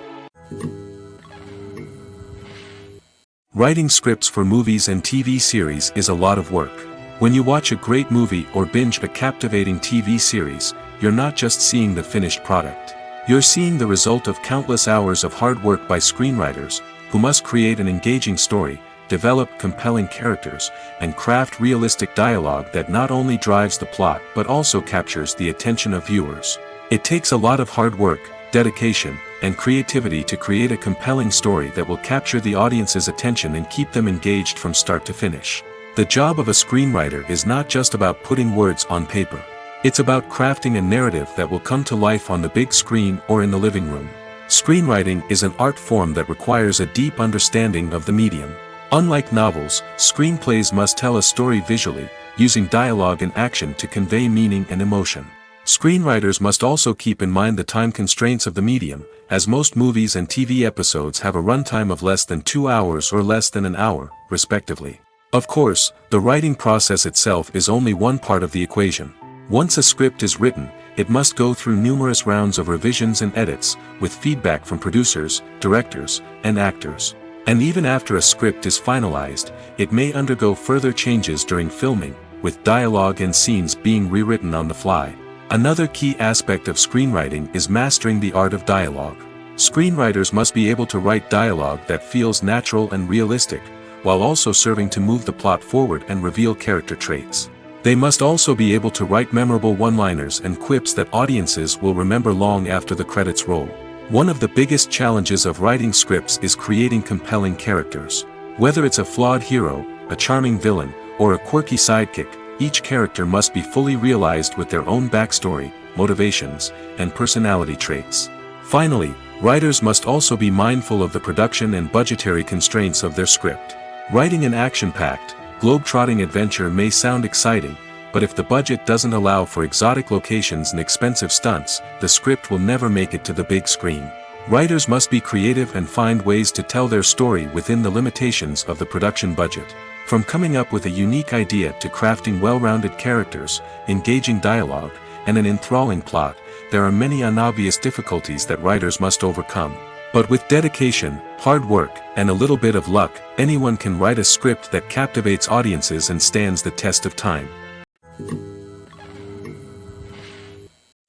Writing scripts for movies and TV series is a lot of work. When you watch a great movie or binge a captivating TV series, you're not just seeing the finished product. You're seeing the result of countless hours of hard work by screenwriters, who must create an engaging story, develop compelling characters, and craft realistic dialogue that not only drives the plot but also captures the attention of viewers. It takes a lot of hard work, dedication, and creativity to create a compelling story that will capture the audience's attention and keep them engaged from start to finish. The job of a screenwriter is not just about putting words on paper. It's about crafting a narrative that will come to life on the big screen or in the living room. Screenwriting is an art form that requires a deep understanding of the medium. Unlike novels, screenplays must tell a story visually, using dialogue and action to convey meaning and emotion. Screenwriters must also keep in mind the time constraints of the medium, as most movies and TV episodes have a runtime of less than 2 hours or less than an hour, respectively. Of course, the writing process itself is only one part of the equation. Once a script is written, it must go through numerous rounds of revisions and edits, with feedback from producers, directors, and actors. And even after a script is finalized, it may undergo further changes during filming, with dialogue and scenes being rewritten on the fly. Another key aspect of screenwriting is mastering the art of dialogue. Screenwriters must be able to write dialogue that feels natural and realistic, while also serving to move the plot forward and reveal character traits. They must also be able to write memorable one-liners and quips that audiences will remember long after the credits roll. One of the biggest challenges of writing scripts is creating compelling characters. Whether it's a flawed hero, a charming villain, or a quirky sidekick, each character must be fully realized with their own backstory, motivations, and personality traits. Finally, writers must also be mindful of the production and budgetary constraints of their script. Writing an action-packed, globe-trotting adventure may sound exciting, but if the budget doesn't allow for exotic locations and expensive stunts, the script will never make it to the big screen. Writers must be creative and find ways to tell their story within the limitations of the production budget. From coming up with a unique idea to crafting well-rounded characters, engaging dialogue, and an enthralling plot, there are many unobvious difficulties that writers must overcome. But with dedication, hard work, and a little bit of luck, anyone can write a script that captivates audiences and stands the test of time.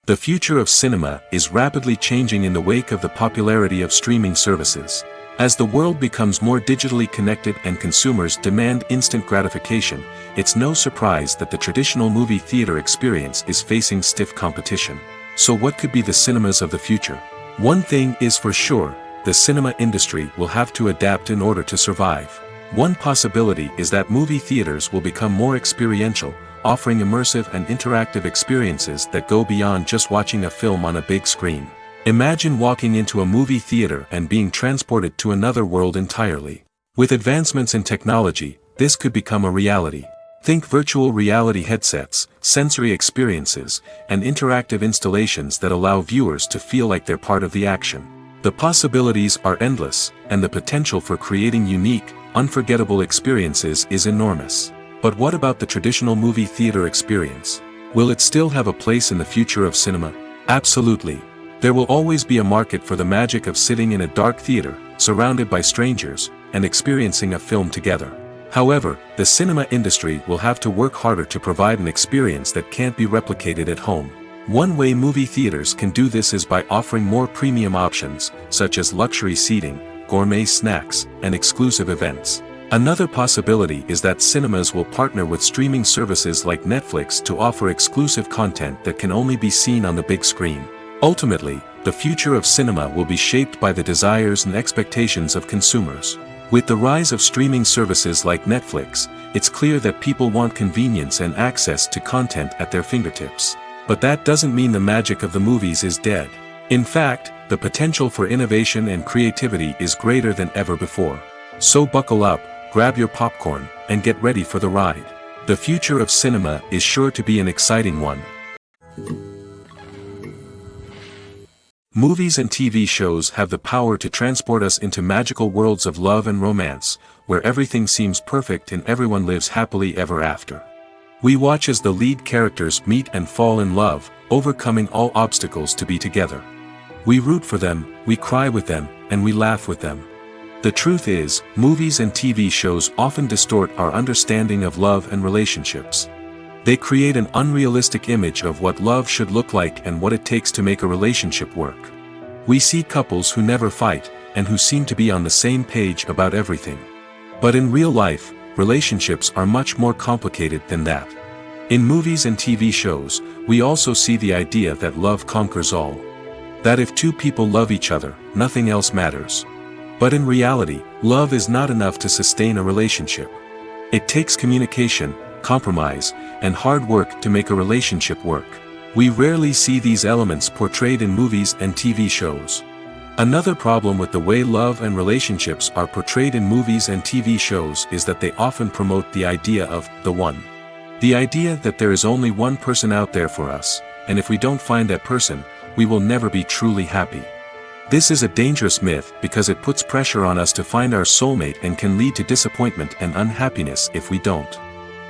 The future of cinema is rapidly changing in the wake of the popularity of streaming services. As the world becomes more digitally connected and consumers demand instant gratification, it's no surprise that the traditional movie theater experience is facing stiff competition. So what could be the cinemas of the future? One thing is for sure, the cinema industry will have to adapt in order to survive. One possibility is that movie theaters will become more experiential, offering immersive and interactive experiences that go beyond just watching a film on a big screen. Imagine walking into a movie theater and being transported to another world entirely. With advancements in technology, this could become a reality. Think virtual reality headsets, sensory experiences, and interactive installations that allow viewers to feel like they're part of the action. The possibilities are endless, and the potential for creating unique, unforgettable experiences is enormous. But what about the traditional movie theater experience? Will it still have a place in the future of cinema? Absolutely. There will always be a market for the magic of sitting in a dark theater, surrounded by strangers, and experiencing a film together. However, the cinema industry will have to work harder to provide an experience that can't be replicated at home. One way movie theaters can do this is by offering more premium options, such as luxury seating, gourmet snacks, and exclusive events. Another possibility is that cinemas will partner with streaming services like Netflix to offer exclusive content that can only be seen on the big screen. Ultimately, the future of cinema will be shaped by the desires and expectations of consumers. With the rise of streaming services like Netflix, it's clear that people want convenience and access to content at their fingertips. But that doesn't mean the magic of the movies is dead. In fact, the potential for innovation and creativity is greater than ever before. So buckle up, grab your popcorn, and get ready for the ride. The future of cinema is sure to be an exciting one. Movies and TV shows have the power to transport us into magical worlds of love and romance, where everything seems perfect and everyone lives happily ever after. We watch as the lead characters meet and fall in love, overcoming all obstacles to be together. We root for them, we cry with them, and we laugh with them. The truth is, movies and TV shows often distort our understanding of love and relationships. They create an unrealistic image of what love should look like and what it takes to make a relationship work. We see couples who never fight, and who seem to be on the same page about everything. But in real life, relationships are much more complicated than that. In movies and TV shows, we also see the idea that love conquers all. That if two people love each other, nothing else matters. But in reality, love is not enough to sustain a relationship. It takes communication, compromise, and hard work to make a relationship work. We rarely see these elements portrayed in movies and TV shows. Another problem with the way love and relationships are portrayed in movies and TV shows is that they often promote the idea of the one. The idea that there is only one person out there for us, and if we don't find that person, we will never be truly happy. This is a dangerous myth because it puts pressure on us to find our soulmate and can lead to disappointment and unhappiness if we don't.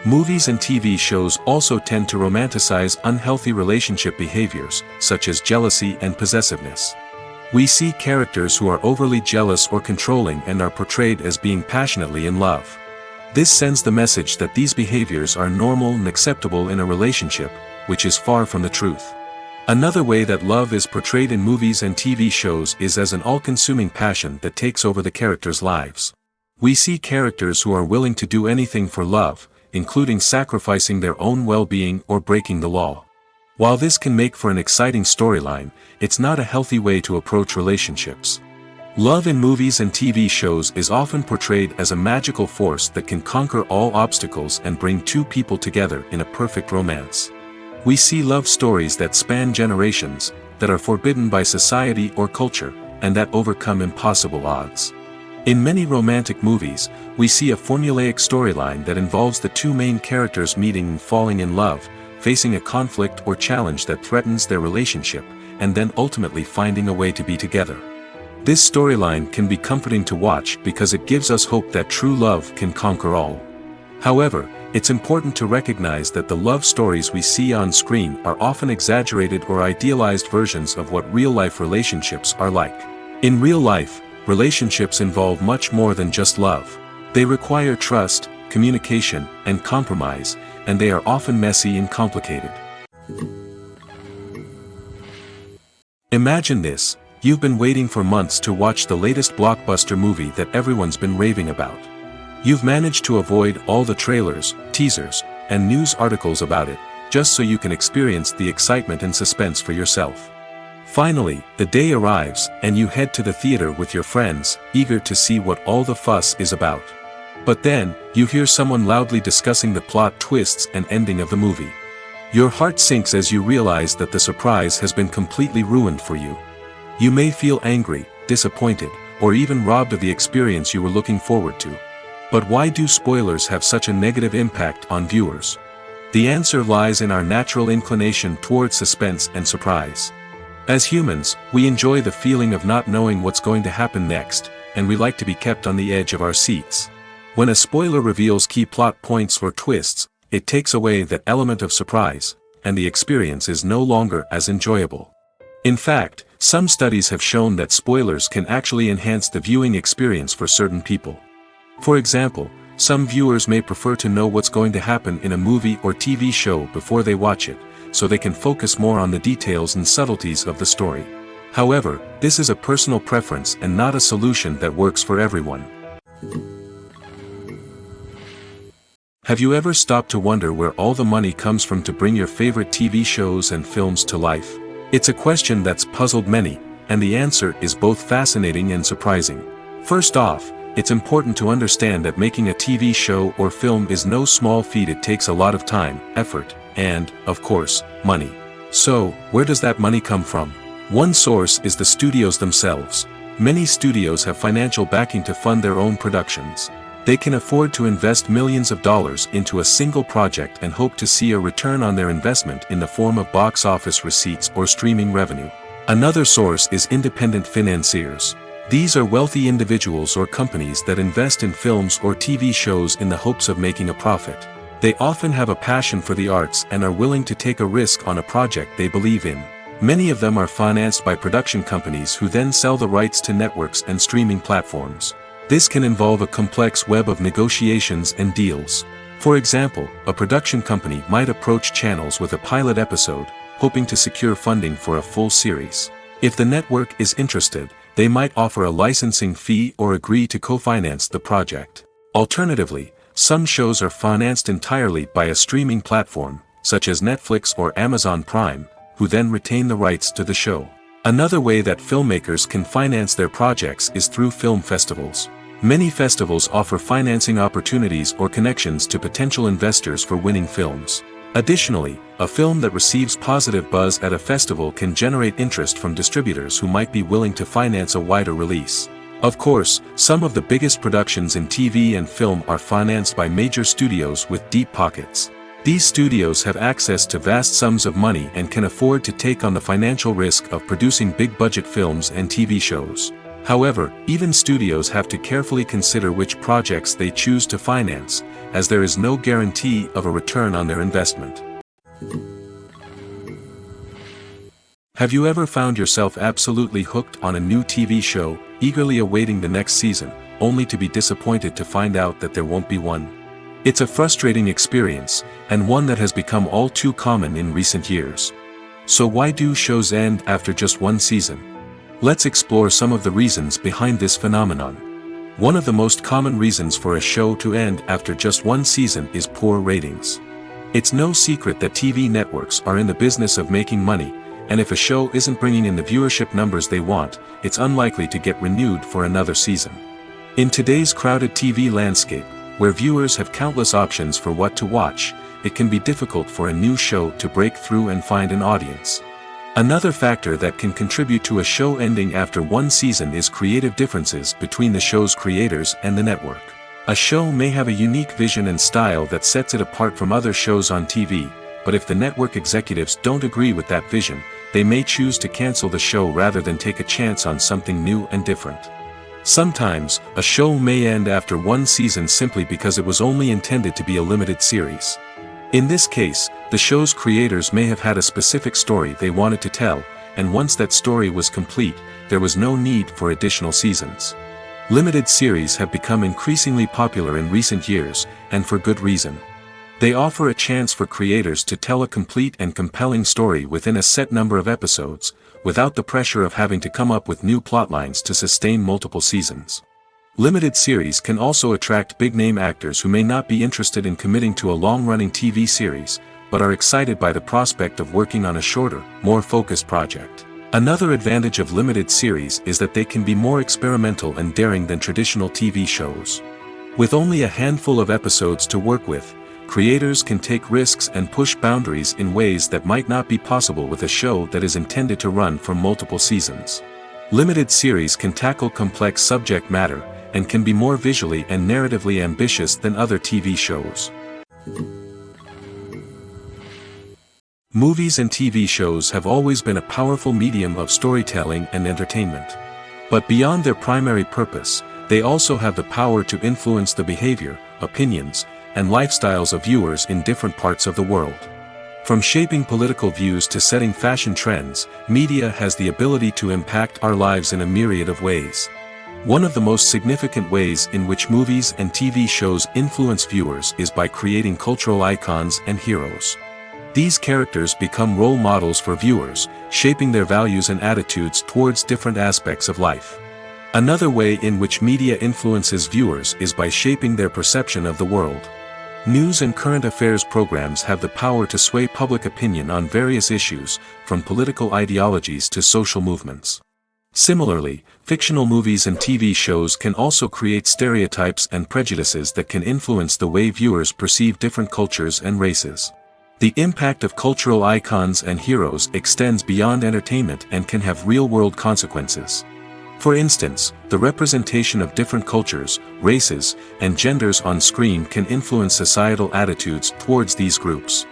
Movies and TV shows also tend to romanticize unhealthy relationship behaviors, such as jealousy and possessiveness. We see characters who are overly jealous or controlling and are portrayed as being passionately in love. This sends the message that these behaviors are normal and acceptable in a relationship, which is far from the truth. Another way that love is portrayed in movies and TV shows is as an all-consuming passion that takes over the characters' lives. We see characters who are willing to do anything for love, including sacrificing their own well-being or breaking the law. While this can make for an exciting storyline, it's not a healthy way to approach relationships. Love in movies and TV shows is often portrayed as a magical force that can conquer all obstacles and bring two people together in a perfect romance. We see love stories that span generations, that are forbidden by society or culture, and that overcome impossible odds. In many romantic movies, we see a formulaic storyline that involves the two main characters meeting and falling in love, facing a conflict or challenge that threatens their relationship, and then ultimately finding a way to be together. This storyline can be comforting to watch because it gives us hope that true love can conquer all. However, it's important to recognize that the love stories we see on screen are often exaggerated or idealized versions of what real-life relationships are like. In real life, relationships involve much more than just love. They require trust, communication, and compromise, and they are often messy and complicated. Imagine this: you've been waiting for months to watch the latest blockbuster movie that everyone's been raving about. You've managed to avoid all the trailers, teasers, and news articles about it, just so you can experience the excitement and suspense for yourself. Finally, the day arrives, and you head to the theater with your friends, eager to see what all the fuss is about. But then, you hear someone loudly discussing the plot twists and ending of the movie. Your heart sinks as you realize that the surprise has been completely ruined for you. You may feel angry, disappointed, or even robbed of the experience you were looking forward to. But why do spoilers have such a negative impact on viewers? The answer lies in our natural inclination toward suspense and surprise. As humans, we enjoy the feeling of not knowing what's going to happen next, and we like to be kept on the edge of our seats. When a spoiler reveals key plot points or twists, it takes away that element of surprise, and the experience is no longer as enjoyable. In fact, some studies have shown that spoilers can actually enhance the viewing experience for certain people. For example, some viewers may prefer to know what's going to happen in a movie or TV show before they watch it, so they can focus more on the details and subtleties of the story. However, this is a personal preference and not a solution that works for everyone. Have you ever stopped to wonder where all the money comes from to bring your favorite TV shows and films to life? It's a question that's puzzled many, and the answer is both fascinating and surprising. First off, it's important to understand that making a TV show or film is no small feat. It takes a lot of time, effort, and, of course, money. So, where does that money come from? One source is the studios themselves. Many studios have financial backing to fund their own productions. They can afford to invest millions of dollars into a single project and hope to see a return on their investment in the form of box office receipts or streaming revenue. Another source is independent financiers. These are wealthy individuals or companies that invest in films or TV shows in the hopes of making a profit. They often have a passion for the arts and are willing to take a risk on a project they believe in. Many of them are financed by production companies who then sell the rights to networks and streaming platforms. This can involve a complex web of negotiations and deals. For example, a production company might approach channels with a pilot episode, hoping to secure funding for a full series. If the network is interested, they might offer a licensing fee or agree to co-finance the project. Alternatively, some shows are financed entirely by a streaming platform, such as Netflix or Amazon Prime, who then retain the rights to the show. Another way that filmmakers can finance their projects is through film festivals. Many festivals offer financing opportunities or connections to potential investors for winning films. Additionally, a film that receives positive buzz at a festival can generate interest from distributors who might be willing to finance a wider release. Of course, some of the biggest productions in TV and film are financed by major studios with deep pockets. These studios have access to vast sums of money and can afford to take on the financial risk of producing big-budget films and TV shows. However, even studios have to carefully consider which projects they choose to finance, as there is no guarantee of a return on their investment. Have you ever found yourself absolutely hooked on a new TV show, eagerly awaiting the next season, only to be disappointed to find out that there won't be one? It's a frustrating experience, and one that has become all too common in recent years. So why do shows end after just one season? Let's explore some of the reasons behind this phenomenon. One of the most common reasons for a show to end after just one season is poor ratings. It's no secret that TV networks are in the business of making money, and if a show isn't bringing in the viewership numbers they want, it's unlikely to get renewed for another season. In today's crowded TV landscape, where viewers have countless options for what to watch, it can be difficult for a new show to break through and find an audience. Another factor that can contribute to a show ending after one season is creative differences between the show's creators and the network. A show may have a unique vision and style that sets it apart from other shows on TV, but if the network executives don't agree with that vision, they may choose to cancel the show rather than take a chance on something new and different. Sometimes, a show may end after one season simply because it was only intended to be a limited series. In this case, the show's creators may have had a specific story they wanted to tell, and once that story was complete, there was no need for additional seasons. Limited series have become increasingly popular in recent years, and for good reason. They offer a chance for creators to tell a complete and compelling story within a set number of episodes, without the pressure of having to come up with new plotlines to sustain multiple seasons. Limited series can also attract big-name actors who may not be interested in committing to a long-running TV series, but are excited by the prospect of working on a shorter, more focused project. Another advantage of limited series is that they can be more experimental and daring than traditional TV shows. With only a handful of episodes to work with, creators can take risks and push boundaries in ways that might not be possible with a show that is intended to run for multiple seasons. Limited series can tackle complex subject matter, and can be more visually and narratively ambitious than other TV shows. Movies and TV shows have always been a powerful medium of storytelling and entertainment. But beyond their primary purpose, they also have the power to influence the behavior, opinions, and lifestyles of viewers in different parts of the world. From shaping political views to setting fashion trends, media has the ability to impact our lives in a myriad of ways. One of the most significant ways in which movies and TV shows influence viewers is by creating cultural icons and heroes. These characters become role models for viewers, shaping their values and attitudes towards different aspects of life. Another way in which media influences viewers is by shaping their perception of the world. News and current affairs programs have the power to sway public opinion on various issues, from political ideologies to social movements. Similarly, fictional movies and TV shows can also create stereotypes and prejudices that can influence the way viewers perceive different cultures and races. The impact of cultural icons and heroes extends beyond entertainment and can have real-world consequences. For instance, the representation of different cultures, races, and genders on screen can influence societal attitudes towards these groups.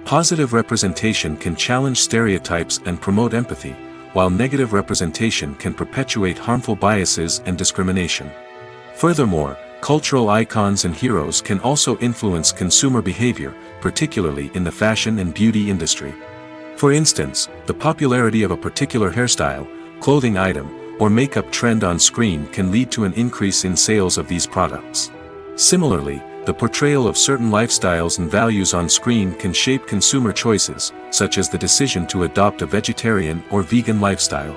Positive representation can challenge stereotypes and promote empathy, while negative representation can perpetuate harmful biases and discrimination. Furthermore, cultural icons and heroes can also influence consumer behavior, particularly in the fashion and beauty industry. For instance, the popularity of a particular hairstyle, clothing item, or makeup trend on screen can lead to an increase in sales of these products. Similarly, the portrayal of certain lifestyles and values on screen can shape consumer choices, such as the decision to adopt a vegetarian or vegan lifestyle.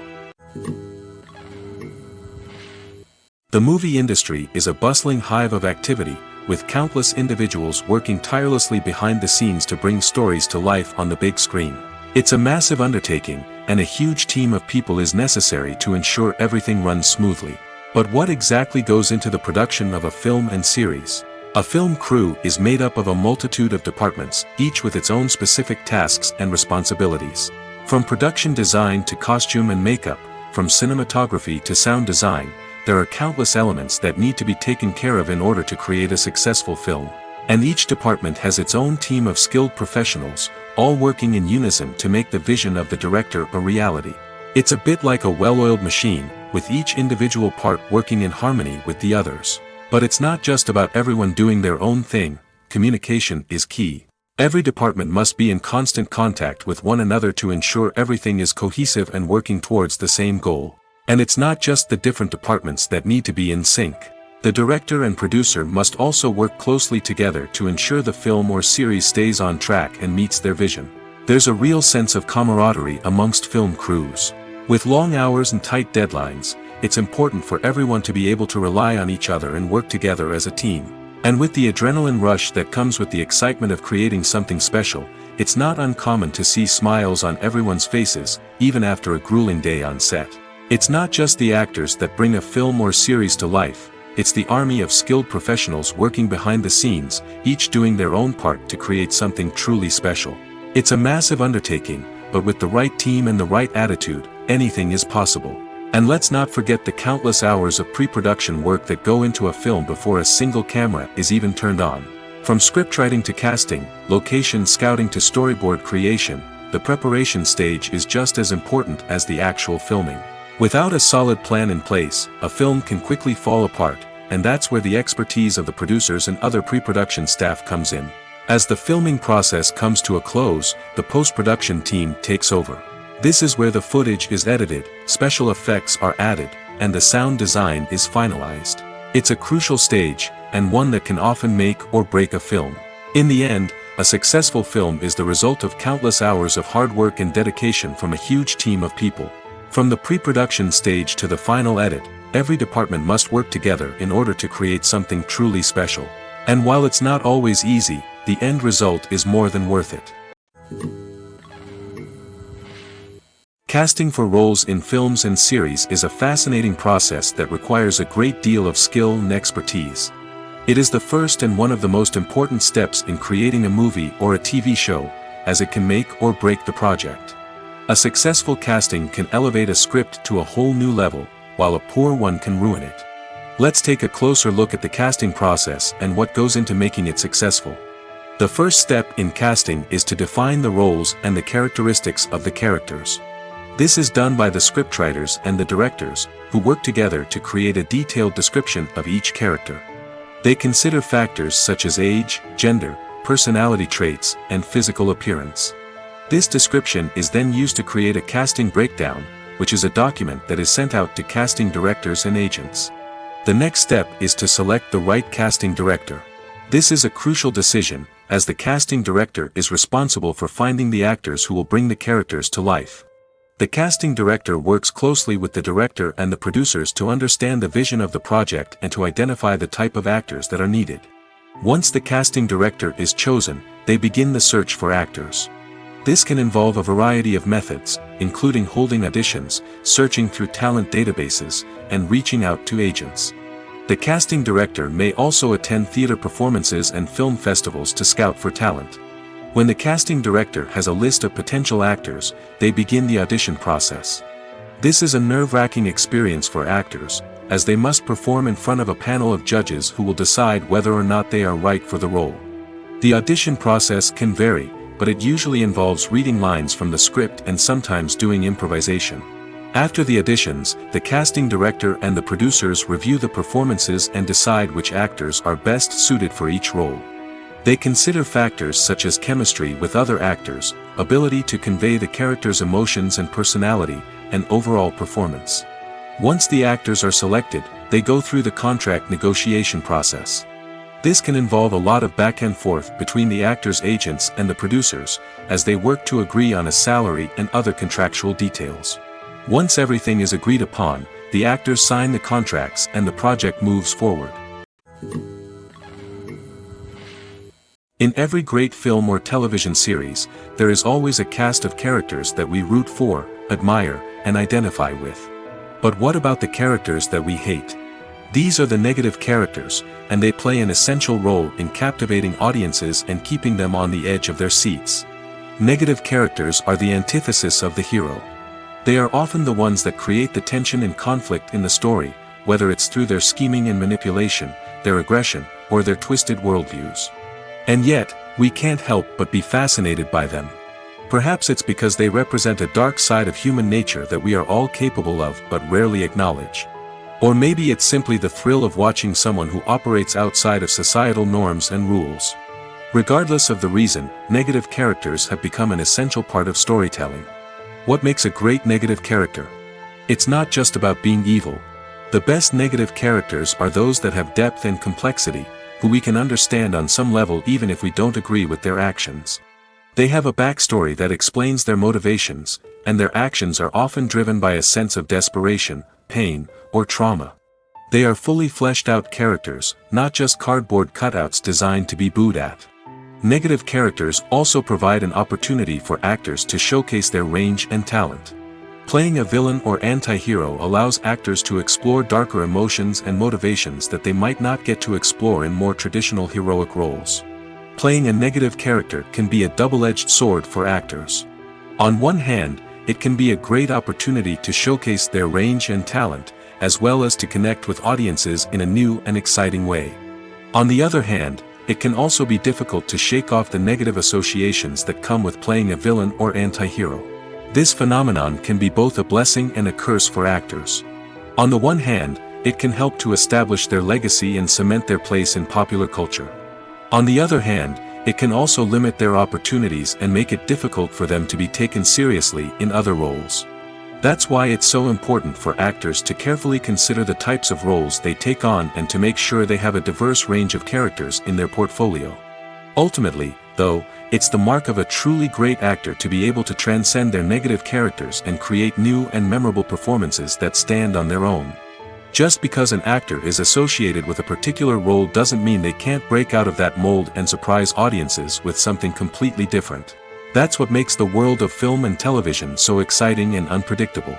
The movie industry is a bustling hive of activity, with countless individuals working tirelessly behind the scenes to bring stories to life on the big screen. It's a massive undertaking, and a huge team of people is necessary to ensure everything runs smoothly. But what exactly goes into the production of a film and series? A film crew is made up of a multitude of departments, each with its own specific tasks and responsibilities. From production design to costume and makeup, from cinematography to sound design, there are countless elements that need to be taken care of in order to create a successful film. And each department has its own team of skilled professionals, all working in unison to make the vision of the director a reality. It's a bit like a well-oiled machine, with each individual part working in harmony with the others. But it's not just about everyone doing their own thing. Communication is key. Every department must be in constant contact with one another to ensure everything is cohesive and working towards the same goal. And it's not just the different departments that need to be in sync. The director and producer must also work closely together to ensure the film or series stays on track and meets their vision. There's a real sense of camaraderie amongst film crews. With long hours and tight deadlines, it's important for everyone to be able to rely on each other and work together as a team. And with the adrenaline rush that comes with the excitement of creating something special, it's not uncommon to see smiles on everyone's faces, even after a grueling day on set. It's not just the actors that bring a film or series to life. It's the army of skilled professionals working behind the scenes, each doing their own part to create something truly special. It's a massive undertaking, but with the right team and the right attitude, anything is possible. And let's not forget the countless hours of pre-production work that go into a film before a single camera is even turned on. From scriptwriting to casting, location scouting to storyboard creation, the preparation stage is just as important as the actual filming. Without a solid plan in place, a film can quickly fall apart, and that's where the expertise of the producers and other pre-production staff comes in. As the filming process comes to a close, the post-production team takes over. This is where the footage is edited, special effects are added, and the sound design is finalized. It's a crucial stage, and one that can often make or break a film. In the end, a successful film is the result of countless hours of hard work and dedication from a huge team of people. From the pre-production stage to the final edit, every department must work together in order to create something truly special. And while it's not always easy, the end result is more than worth it. Casting for roles in films and series is a fascinating process that requires a great deal of skill and expertise. It is the first and one of the most important steps in creating a movie or a TV show, as it can make or break the project. A successful casting can elevate a script to a whole new level, while a poor one can ruin it. Let's take a closer look at the casting process and what goes into making it successful. The first step in casting is to define the roles and the characteristics of the characters. This is done by the scriptwriters and the directors, who work together to create a detailed description of each character. They consider factors such as age, gender, personality traits, and physical appearance. This description is then used to create a casting breakdown, which is a document that is sent out to casting directors and agents. The next step is to select the right casting director. This is a crucial decision, as the casting director is responsible for finding the actors who will bring the characters to life. The casting director works closely with the director and the producers to understand the vision of the project and to identify the type of actors that are needed. Once the casting director is chosen, they begin the search for actors. This can involve a variety of methods, including holding auditions, searching through talent databases, and reaching out to agents. The casting director may also attend theater performances and film festivals to scout for talent. When the casting director has a list of potential actors, they begin the audition process. This is a nerve-wracking experience for actors, as they must perform in front of a panel of judges who will decide whether or not they are right for the role. The audition process can vary, but it usually involves reading lines from the script and sometimes doing improvisation. After the auditions, the casting director and the producers review the performances and decide which actors are best suited for each role. They consider factors such as chemistry with other actors, ability to convey the character's emotions and personality, and overall performance. Once the actors are selected, they go through the contract negotiation process. This can involve a lot of back and forth between the actors' agents and the producers, as they work to agree on a salary and other contractual details. Once everything is agreed upon, the actors sign the contracts and the project moves forward. In every great film or television series, there is always a cast of characters that we root for, admire, and identify with. But what about the characters that we hate? These are the negative characters, and they play an essential role in captivating audiences and keeping them on the edge of their seats. Negative characters are the antithesis of the hero. They are often the ones that create the tension and conflict in the story, whether it's through their scheming and manipulation, their aggression, or their twisted worldviews. And yet, we can't help but be fascinated by them. Perhaps it's because they represent a dark side of human nature that we are all capable of but rarely acknowledge. Or maybe it's simply the thrill of watching someone who operates outside of societal norms and rules. Regardless of the reason, negative characters have become an essential part of storytelling. What makes a great negative character? It's not just about being evil. The best negative characters are those that have depth and complexity, who we can understand on some level even if we don't agree with their actions. They have a backstory that explains their motivations, and their actions are often driven by a sense of desperation, pain, or trauma. They are fully fleshed out characters, not just cardboard cutouts designed to be booed at. Negative characters also provide an opportunity for actors to showcase their range and talent. Playing a villain or anti-hero allows actors to explore darker emotions and motivations that they might not get to explore in more traditional heroic roles. Playing a negative character can be a double-edged sword for actors. On one hand, it can be a great opportunity to showcase their range and talent, as well as to connect with audiences in a new and exciting way. On the other hand, it can also be difficult to shake off the negative associations that come with playing a villain or anti-hero. This phenomenon can be both a blessing and a curse for actors. On the one hand, it can help to establish their legacy and cement their place in popular culture. On the other hand, it can also limit their opportunities and make it difficult for them to be taken seriously in other roles. That's why it's so important for actors to carefully consider the types of roles they take on and to make sure they have a diverse range of characters in their portfolio. Ultimately, though, it's the mark of a truly great actor to be able to transcend their negative characters and create new and memorable performances that stand on their own. Just because an actor is associated with a particular role doesn't mean they can't break out of that mold and surprise audiences with something completely different. That's what makes the world of film and television so exciting and unpredictable.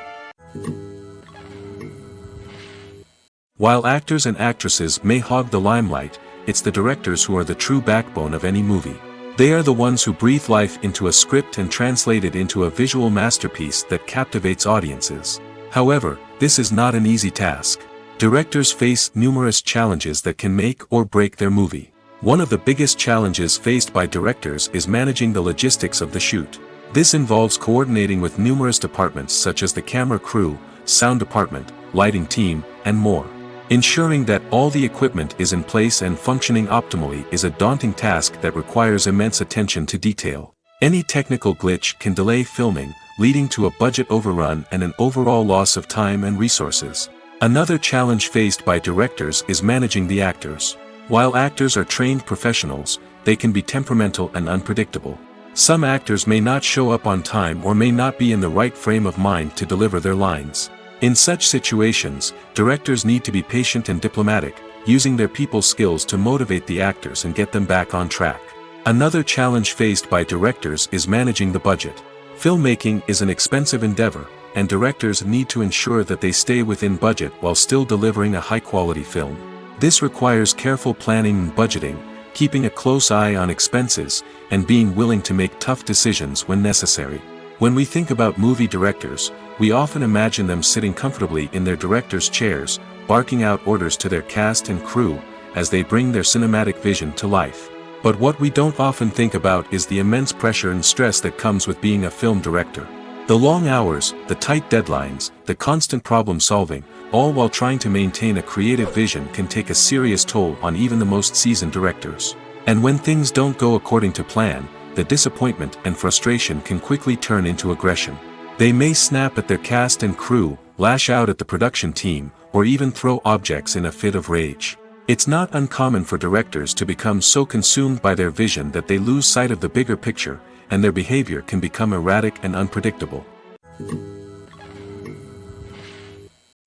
While actors and actresses may hog the limelight, it's the directors who are the true backbone of any movie. They are the ones who breathe life into a script and translate it into a visual masterpiece that captivates audiences. However, this is not an easy task. Directors face numerous challenges that can make or break their movie. One of the biggest challenges faced by directors is managing the logistics of the shoot. This involves coordinating with numerous departments such as the camera crew, sound department, lighting team, and more. Ensuring that all the equipment is in place and functioning optimally is a daunting task that requires immense attention to detail. Any technical glitch can delay filming, leading to a budget overrun and an overall loss of time and resources. Another challenge faced by directors is managing the actors. While actors are trained professionals, they can be temperamental and unpredictable. Some actors may not show up on time or may not be in the right frame of mind to deliver their lines. In such situations, directors need to be patient and diplomatic, using their people skills to motivate the actors and get them back on track. Another challenge faced by directors is managing the budget. Filmmaking is an expensive endeavor, and directors need to ensure that they stay within budget while still delivering a high-quality film. This requires careful planning and budgeting, keeping a close eye on expenses, and being willing to make tough decisions when necessary. When we think about movie directors, we often imagine them sitting comfortably in their director's chairs, barking out orders to their cast and crew, as they bring their cinematic vision to life. But what we don't often think about is the immense pressure and stress that comes with being a film director. The long hours, the tight deadlines, the constant problem solving, all while trying to maintain a creative vision can take a serious toll on even the most seasoned directors. And when things don't go according to plan, the disappointment and frustration can quickly turn into aggression. They may snap at their cast and crew, lash out at the production team, or even throw objects in a fit of rage. It's not uncommon for directors to become so consumed by their vision that they lose sight of the bigger picture, and their behavior can become erratic and unpredictable.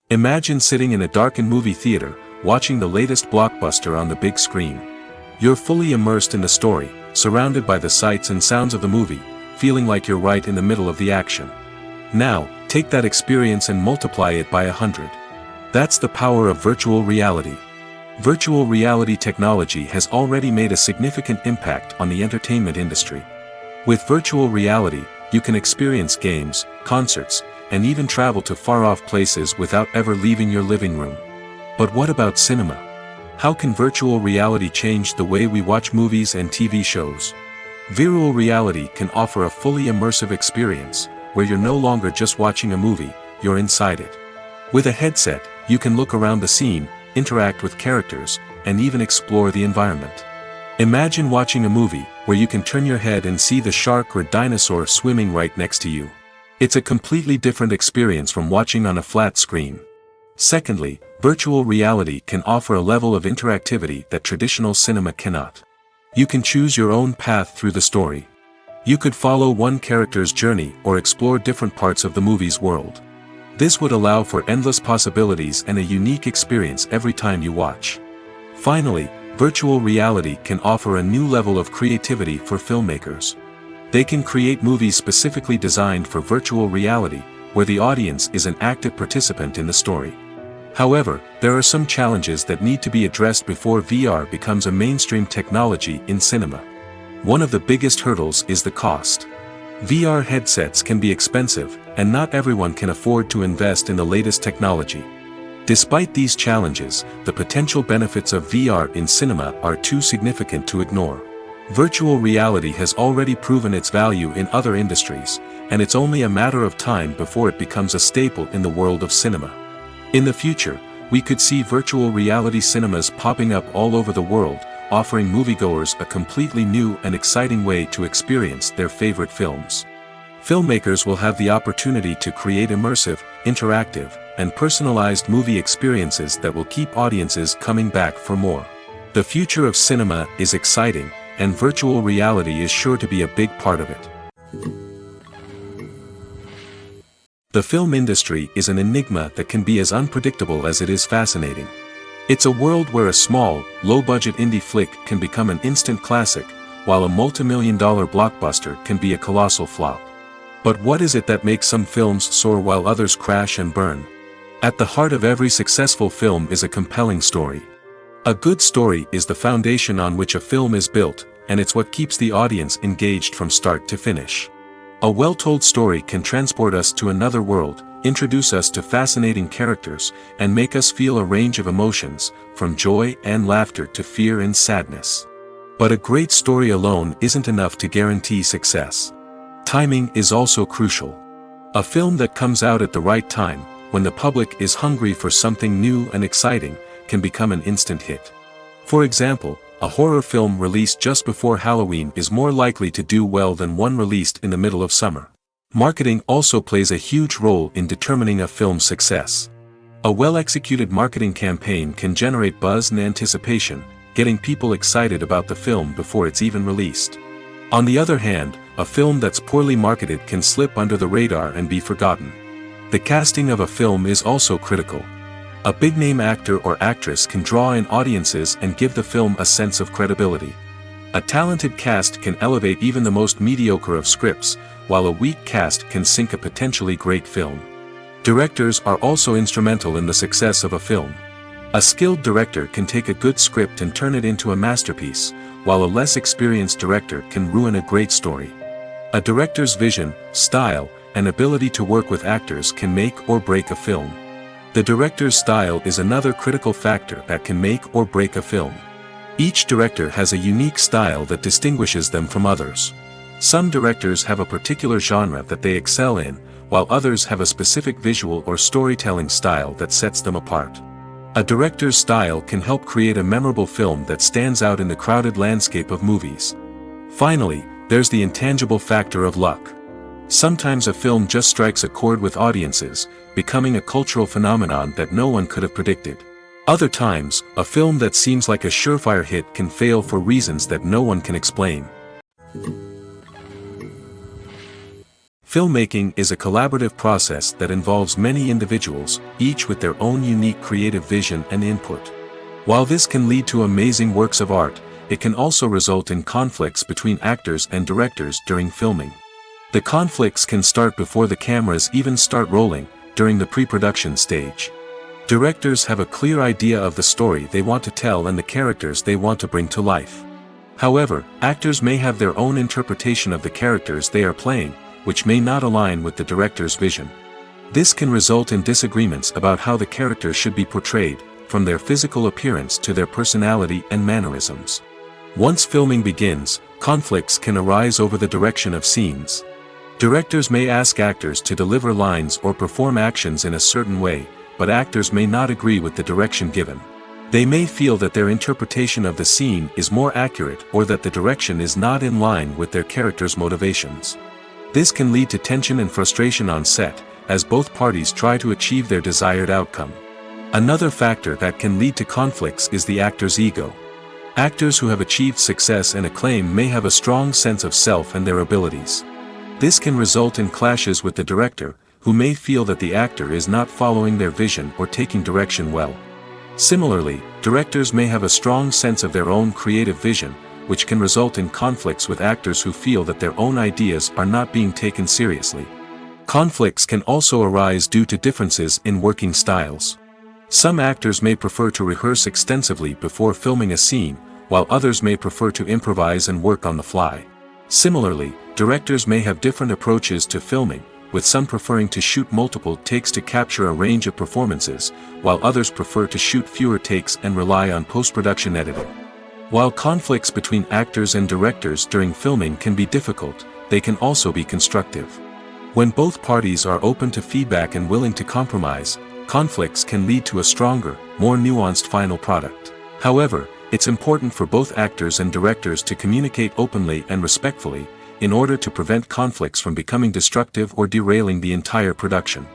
Imagine sitting in a darkened movie theater, watching the latest blockbuster on the big screen. You're fully immersed in the story, surrounded by the sights and sounds of the movie, feeling like you're right in the middle of the action. Now, take that experience and multiply it by 100. That's the power of virtual reality. Virtual reality technology has already made a significant impact on the entertainment industry. With virtual reality, you can experience games, concerts, and even travel to far-off places without ever leaving your living room. But what about cinema? How can virtual reality change the way we watch movies and TV shows? Virtual reality can offer a fully immersive experience, where you're no longer just watching a movie, you're inside it. With a headset, you can look around the scene, interact with characters, and even explore the environment. Imagine watching a movie, where you can turn your head and see the shark or dinosaur swimming right next to you. It's a completely different experience from watching on a flat screen. Secondly, virtual reality can offer a level of interactivity that traditional cinema cannot. You can choose your own path through the story. You could follow one character's journey or explore different parts of the movie's world. This would allow for endless possibilities and a unique experience every time you watch. Finally, virtual reality can offer a new level of creativity for filmmakers. They can create movies specifically designed for virtual reality, where the audience is an active participant in the story. However, there are some challenges that need to be addressed before VR becomes a mainstream technology in cinema. One of the biggest hurdles is the cost. VR headsets can be expensive, and not everyone can afford to invest in the latest technology. Despite these challenges, the potential benefits of VR in cinema are too significant to ignore. Virtual reality has already proven its value in other industries, and it's only a matter of time before it becomes a staple in the world of cinema. In the future, we could see virtual reality cinemas popping up all over the world, offering moviegoers a completely new and exciting way to experience their favorite films. Filmmakers will have the opportunity to create immersive, interactive, and personalized movie experiences that will keep audiences coming back for more. The future of cinema is exciting, and virtual reality is sure to be a big part of it. The film industry is an enigma that can be as unpredictable as it is fascinating. It's a world where a small, low-budget indie flick can become an instant classic, while a multi-million-dollar blockbuster can be a colossal flop. But what is it that makes some films soar while others crash and burn? At the heart of every successful film is a compelling story. A good story is the foundation on which a film is built, and it's what keeps the audience engaged from start to finish. A well-told story can transport us to another world, introduce us to fascinating characters, and make us feel a range of emotions, from joy and laughter to fear and sadness. But a great story alone isn't enough to guarantee success. Timing is also crucial. A film that comes out at the right time, when the public is hungry for something new and exciting, can become an instant hit. For example, a horror film released just before Halloween is more likely to do well than one released in the middle of summer. Marketing also plays a huge role in determining a film's success. A well-executed marketing campaign can generate buzz and anticipation, getting people excited about the film before it's even released. On the other hand, a film that's poorly marketed can slip under the radar and be forgotten. The casting of a film is also critical. A big-name actor or actress can draw in audiences and give the film a sense of credibility. A talented cast can elevate even the most mediocre of scripts, while a weak cast can sink a potentially great film. Directors are also instrumental in the success of a film. A skilled director can take a good script and turn it into a masterpiece, while a less experienced director can ruin a great story. A director's vision, style, and ability to work with actors can make or break a film. The director's style is another critical factor that can make or break a film. Each director has a unique style that distinguishes them from others. Some directors have a particular genre that they excel in, while others have a specific visual or storytelling style that sets them apart. A director's style can help create a memorable film that stands out in the crowded landscape of movies. Finally, there's the intangible factor of luck. Sometimes a film just strikes a chord with audiences, becoming a cultural phenomenon that no one could have predicted. Other times, a film that seems like a surefire hit can fail for reasons that no one can explain. Filmmaking is a collaborative process that involves many individuals, each with their own unique creative vision and input. While this can lead to amazing works of art, it can also result in conflicts between actors and directors during filming. The conflicts can start before the cameras even start rolling, during the pre-production stage. Directors have a clear idea of the story they want to tell and the characters they want to bring to life. However, actors may have their own interpretation of the characters they are playing, which may not align with the director's vision. This can result in disagreements about how the characters should be portrayed, from their physical appearance to their personality and mannerisms. Once filming begins, conflicts can arise over the direction of scenes. Directors may ask actors to deliver lines or perform actions in a certain way, but actors may not agree with the direction given. They may feel that their interpretation of the scene is more accurate or that the direction is not in line with their character's motivations. This can lead to tension and frustration on set, as both parties try to achieve their desired outcome. Another factor that can lead to conflicts is the actor's ego. Actors who have achieved success and acclaim may have a strong sense of self and their abilities. This can result in clashes with the director, who may feel that the actor is not following their vision or taking direction well. Similarly, directors may have a strong sense of their own creative vision, which can result in conflicts with actors who feel that their own ideas are not being taken seriously. Conflicts can also arise due to differences in working styles. Some actors may prefer to rehearse extensively before filming a scene, while others may prefer to improvise and work on the fly. Similarly, Directors may have different approaches to filming, with some preferring to shoot multiple takes to capture a range of performances, while others prefer to shoot fewer takes and rely on post-production editing. While conflicts between actors and directors during filming can be difficult, they can also be constructive. When both parties are open to feedback and willing to compromise, conflicts can lead to a stronger, more nuanced final product. However, it's important for both actors and directors to communicate openly and respectfully, in order to prevent conflicts from becoming destructive or derailing the entire production.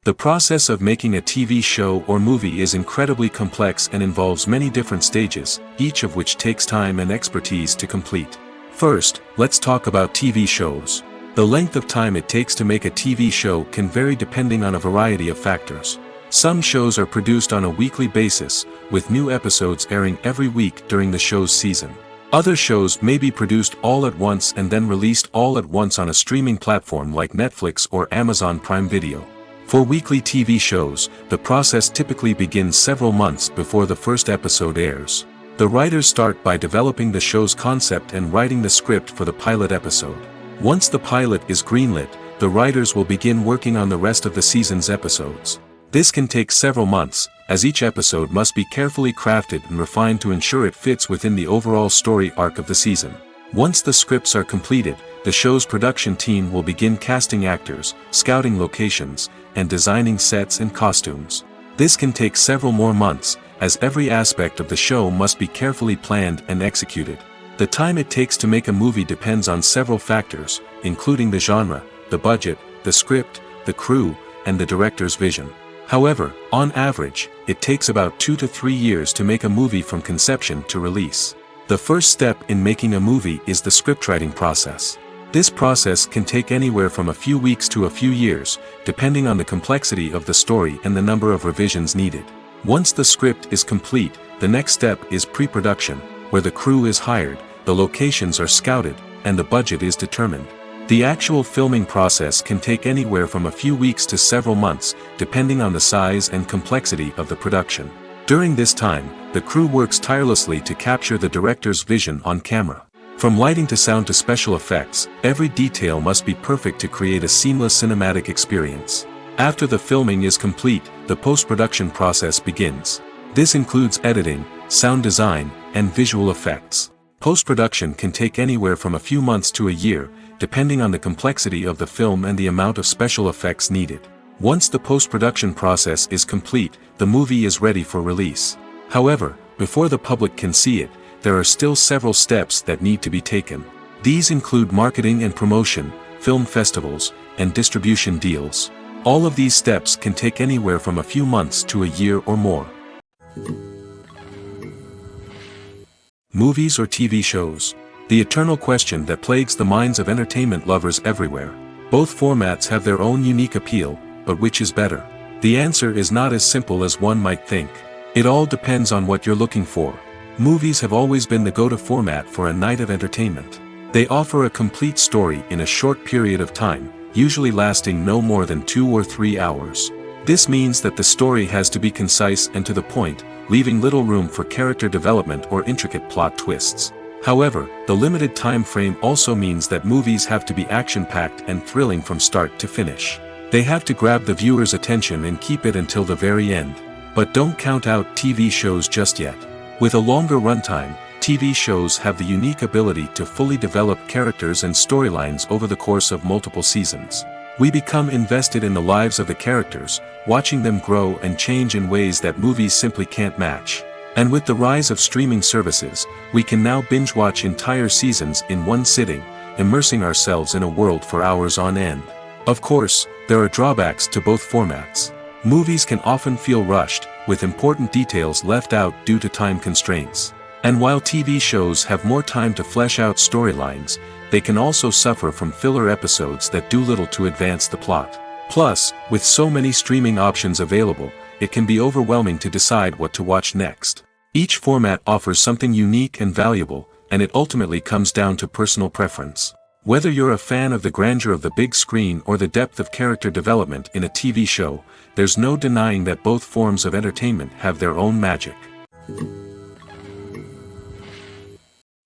The process of making a TV show or movie is incredibly complex and involves many different stages, each of which takes time and expertise to complete. First, let's talk about TV shows. The length of time it takes to make a TV show can vary depending on a variety of factors. Some shows are produced on a weekly basis, with new episodes airing every week during the show's season. Other shows may be produced all at once and then released all at once on a streaming platform like Netflix or Amazon Prime Video. For weekly TV shows, the process typically begins several months before the first episode airs. The writers start by developing the show's concept and writing the script for the pilot episode. Once the pilot is greenlit, the writers will begin working on the rest of the season's episodes. This can take several months, as each episode must be carefully crafted and refined to ensure it fits within the overall story arc of the season. Once the scripts are completed, the show's production team will begin casting actors, scouting locations, and designing sets and costumes. This can take several more months, as every aspect of the show must be carefully planned and executed. The time it takes to make a movie depends on several factors, including the genre, the budget, the script, the crew, and the director's vision. However, on average, it takes about 2 to 3 years to make a movie from conception to release. The first step in making a movie is the scriptwriting process. This process can take anywhere from a few weeks to a few years, depending on the complexity of the story and the number of revisions needed. Once the script is complete, the next step is pre-production, where the crew is hired, the locations are scouted, and the budget is determined. The actual filming process can take anywhere from a few weeks to several months, depending on the size and complexity of the production. During this time, the crew works tirelessly to capture the director's vision on camera. From lighting to sound to special effects, every detail must be perfect to create a seamless cinematic experience. After the filming is complete, the post-production process begins. This includes editing, sound design, and visual effects. Post-production can take anywhere from a few months to a year, depending on the complexity of the film and the amount of special effects needed. Once the post-production process is complete, the movie is ready for release. However, before the public can see it, there are still several steps that need to be taken. These include marketing and promotion, film festivals, and distribution deals. All of these steps can take anywhere from a few months to a year or more. Movies or TV shows? The eternal question that plagues the minds of entertainment lovers everywhere. Both formats have their own unique appeal, but which is better? The answer is not as simple as one might think. It all depends on what you're looking for. Movies have always been the go-to format for a night of entertainment. They offer a complete story in a short period of time, usually lasting no more than 2 or 3 hours. This means that the story has to be concise and to the point, leaving little room for character development or intricate plot twists. However, the limited time frame also means that movies have to be action-packed and thrilling from start to finish. They have to grab the viewer's attention and keep it until the very end. But don't count out TV shows just yet. With a longer runtime, TV shows have the unique ability to fully develop characters and storylines over the course of multiple seasons. We become invested in the lives of the characters, watching them grow and change in ways that movies simply can't match. And with the rise of streaming services, we can now binge-watch entire seasons in one sitting, immersing ourselves in a world for hours on end. Of course, there are drawbacks to both formats. Movies can often feel rushed, with important details left out due to time constraints. And while TV shows have more time to flesh out storylines, they can also suffer from filler episodes that do little to advance the plot. Plus, with so many streaming options available, it can be overwhelming to decide what to watch next. Each format offers something unique and valuable, and it ultimately comes down to personal preference. Whether you're a fan of the grandeur of the big screen or the depth of character development in a TV show, there's no denying that both forms of entertainment have their own magic.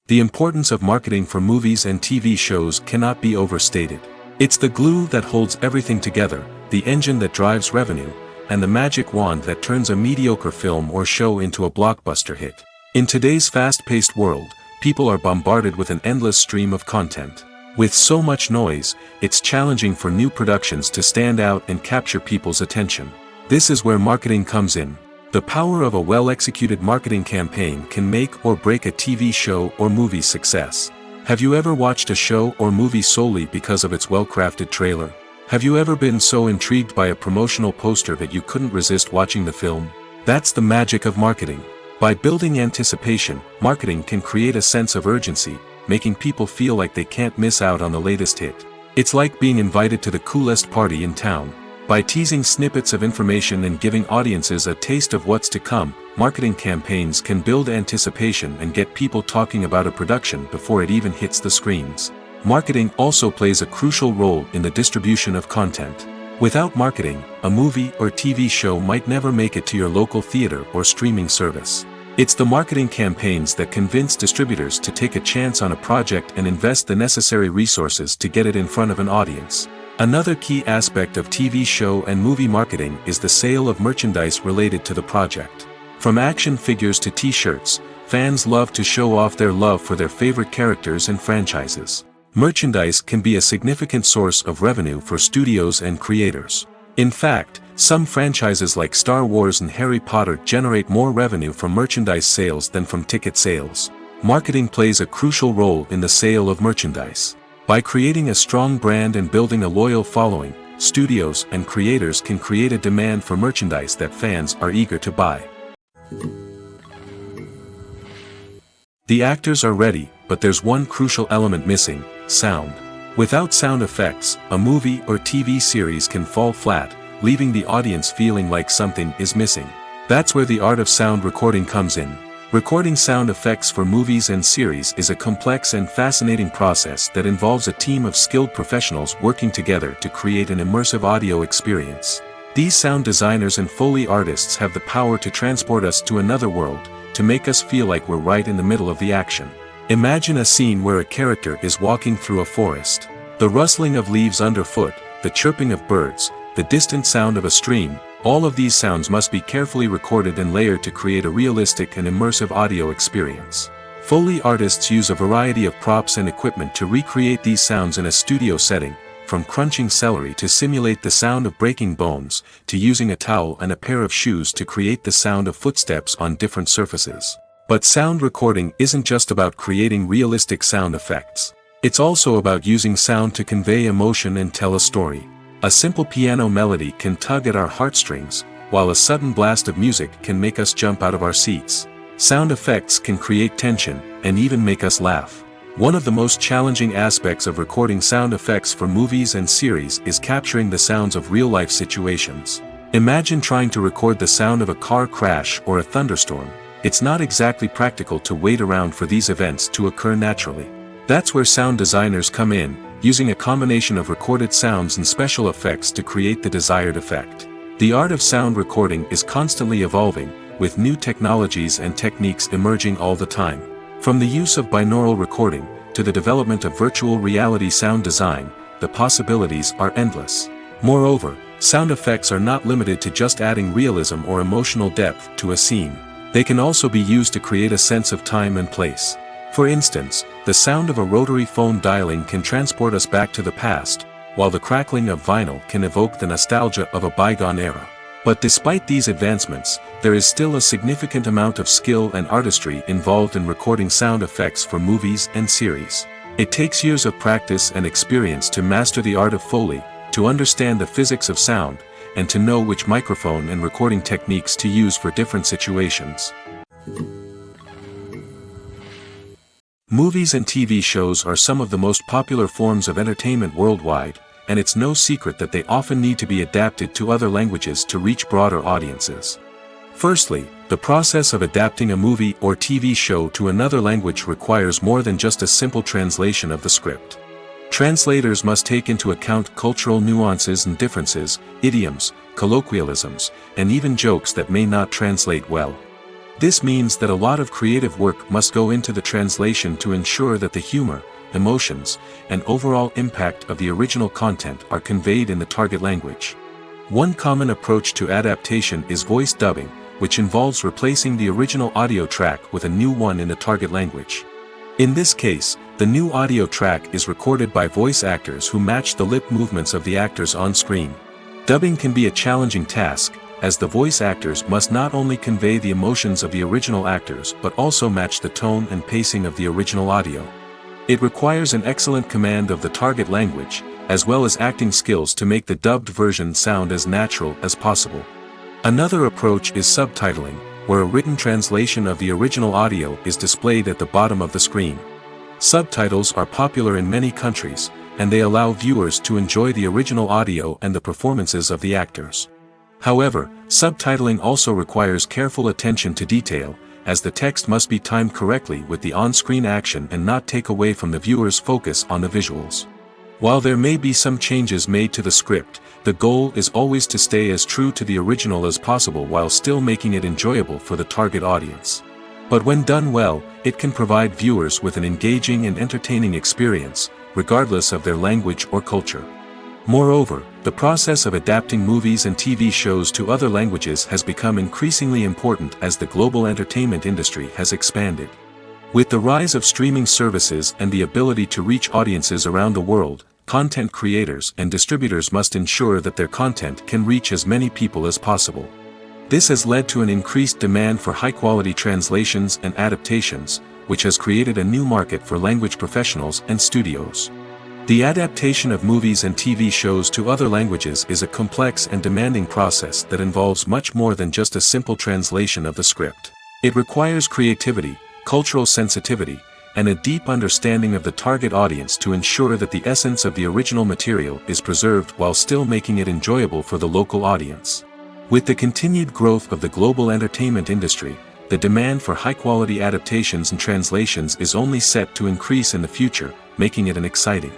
The importance of marketing for movies and TV shows cannot be overstated. It's the glue that holds everything together, the engine that drives revenue, and the magic wand that turns a mediocre film or show into a blockbuster hit. In today's fast-paced world, people are bombarded with an endless stream of content. With so much noise, it's challenging for new productions to stand out and capture people's attention. This is where marketing comes in. The power of a well-executed marketing campaign can make or break a TV show or movie's success. Have you ever watched a show or movie solely because of its well-crafted trailer? Have you ever been so intrigued by a promotional poster that you couldn't resist watching the film? That's the magic of marketing. By building anticipation, marketing can create a sense of urgency, making people feel like they can't miss out on the latest hit. It's like being invited to the coolest party in town. By teasing snippets of information and giving audiences a taste of what's to come, marketing campaigns can build anticipation and get people talking about a production before it even hits the screens. Marketing also plays a crucial role in the distribution of content. Without marketing, a movie or TV show might never make it to your local theater or streaming service. It's the marketing campaigns that convince distributors to take a chance on a project and invest the necessary resources to get it in front of an audience. Another key aspect of TV show and movie marketing is the sale of merchandise related to the project. From action figures to t-shirts, fans love to show off their love for their favorite characters and franchises. Merchandise can be a significant source of revenue for studios and creators. In fact, some franchises like Star Wars and Harry Potter generate more revenue from merchandise sales than from ticket sales. Marketing plays a crucial role in the sale of merchandise. By creating a strong brand and building a loyal following, studios and creators can create a demand for merchandise that fans are eager to buy. The actors are ready, but there's one crucial element missing: sound. Without sound effects, a movie or TV series can fall flat, leaving the audience feeling like something is missing. That's where the art of sound recording comes in. Recording sound effects for movies and series is a complex and fascinating process that involves a team of skilled professionals working together to create an immersive audio experience. These sound designers and Foley artists have the power to transport us to another world, to make us feel like we're right in the middle of the action. Imagine a scene where a character is walking through a forest. The rustling of leaves underfoot, the chirping of birds, the distant sound of a stream, all of these sounds must be carefully recorded and layered to create a realistic and immersive audio experience. Foley artists use a variety of props and equipment to recreate these sounds in a studio setting, from crunching celery to simulate the sound of breaking bones, to using a towel and a pair of shoes to create the sound of footsteps on different surfaces. But sound recording isn't just about creating realistic sound effects. It's also about using sound to convey emotion and tell a story. A simple piano melody can tug at our heartstrings, while a sudden blast of music can make us jump out of our seats. Sound effects can create tension, and even make us laugh. One of the most challenging aspects of recording sound effects for movies and series is capturing the sounds of real-life situations. Imagine trying to record the sound of a car crash or a thunderstorm. It's not exactly practical to wait around for these events to occur naturally. That's where sound designers come in, using a combination of recorded sounds and special effects to create the desired effect. The art of sound recording is constantly evolving, with new technologies and techniques emerging all the time. From the use of binaural recording, to the development of virtual reality sound design, the possibilities are endless. Moreover, sound effects are not limited to just adding realism or emotional depth to a scene. They can also be used to create a sense of time and place. For instance, the sound of a rotary phone dialing can transport us back to the past, while the crackling of vinyl can evoke the nostalgia of a bygone era. But despite these advancements, there is still a significant amount of skill and artistry involved in recording sound effects for movies and series. It takes years of practice and experience to master the art of Foley, to understand the physics of sound, and to know which microphone and recording techniques to use for different situations. Movies and TV shows are some of the most popular forms of entertainment worldwide, and it's no secret that they often need to be adapted to other languages to reach broader audiences. Firstly, the process of adapting a movie or TV show to another language requires more than just a simple translation of the script. Translators must take into account cultural nuances and differences, idioms, colloquialisms, and even jokes that may not translate well. This means that a lot of creative work must go into the translation to ensure that the humor, emotions, and overall impact of the original content are conveyed in the target language. One common approach to adaptation is voice dubbing, which involves replacing the original audio track with a new one in the target language. In this case, the new audio track is recorded by voice actors who match the lip movements of the actors on screen. Dubbing can be a challenging task, as the voice actors must not only convey the emotions of the original actors but also match the tone and pacing of the original audio. It requires an excellent command of the target language, as well as acting skills to make the dubbed version sound as natural as possible. Another approach is subtitling, where a written translation of the original audio is displayed at the bottom of the screen. Subtitles are popular in many countries, and they allow viewers to enjoy the original audio and the performances of the actors. However, subtitling also requires careful attention to detail, as the text must be timed correctly with the on-screen action and not take away from the viewer's focus on the visuals. While there may be some changes made to the script, the goal is always to stay as true to the original as possible while still making it enjoyable for the target audience. But when done well, it can provide viewers with an engaging and entertaining experience, regardless of their language or culture. Moreover, the process of adapting movies and TV shows to other languages has become increasingly important as the global entertainment industry has expanded. With the rise of streaming services and the ability to reach audiences around the world, content creators and distributors must ensure that their content can reach as many people as possible. This has led to an increased demand for high-quality translations and adaptations, which has created a new market for language professionals and studios. The adaptation of movies and TV shows to other languages is a complex and demanding process that involves much more than just a simple translation of the script. It requires creativity, cultural sensitivity, and a deep understanding of the target audience to ensure that the essence of the original material is preserved while still making it enjoyable for the local audience. With the continued growth of the global entertainment industry, the demand for high-quality adaptations and translations is only set to increase in the future, making it exciting.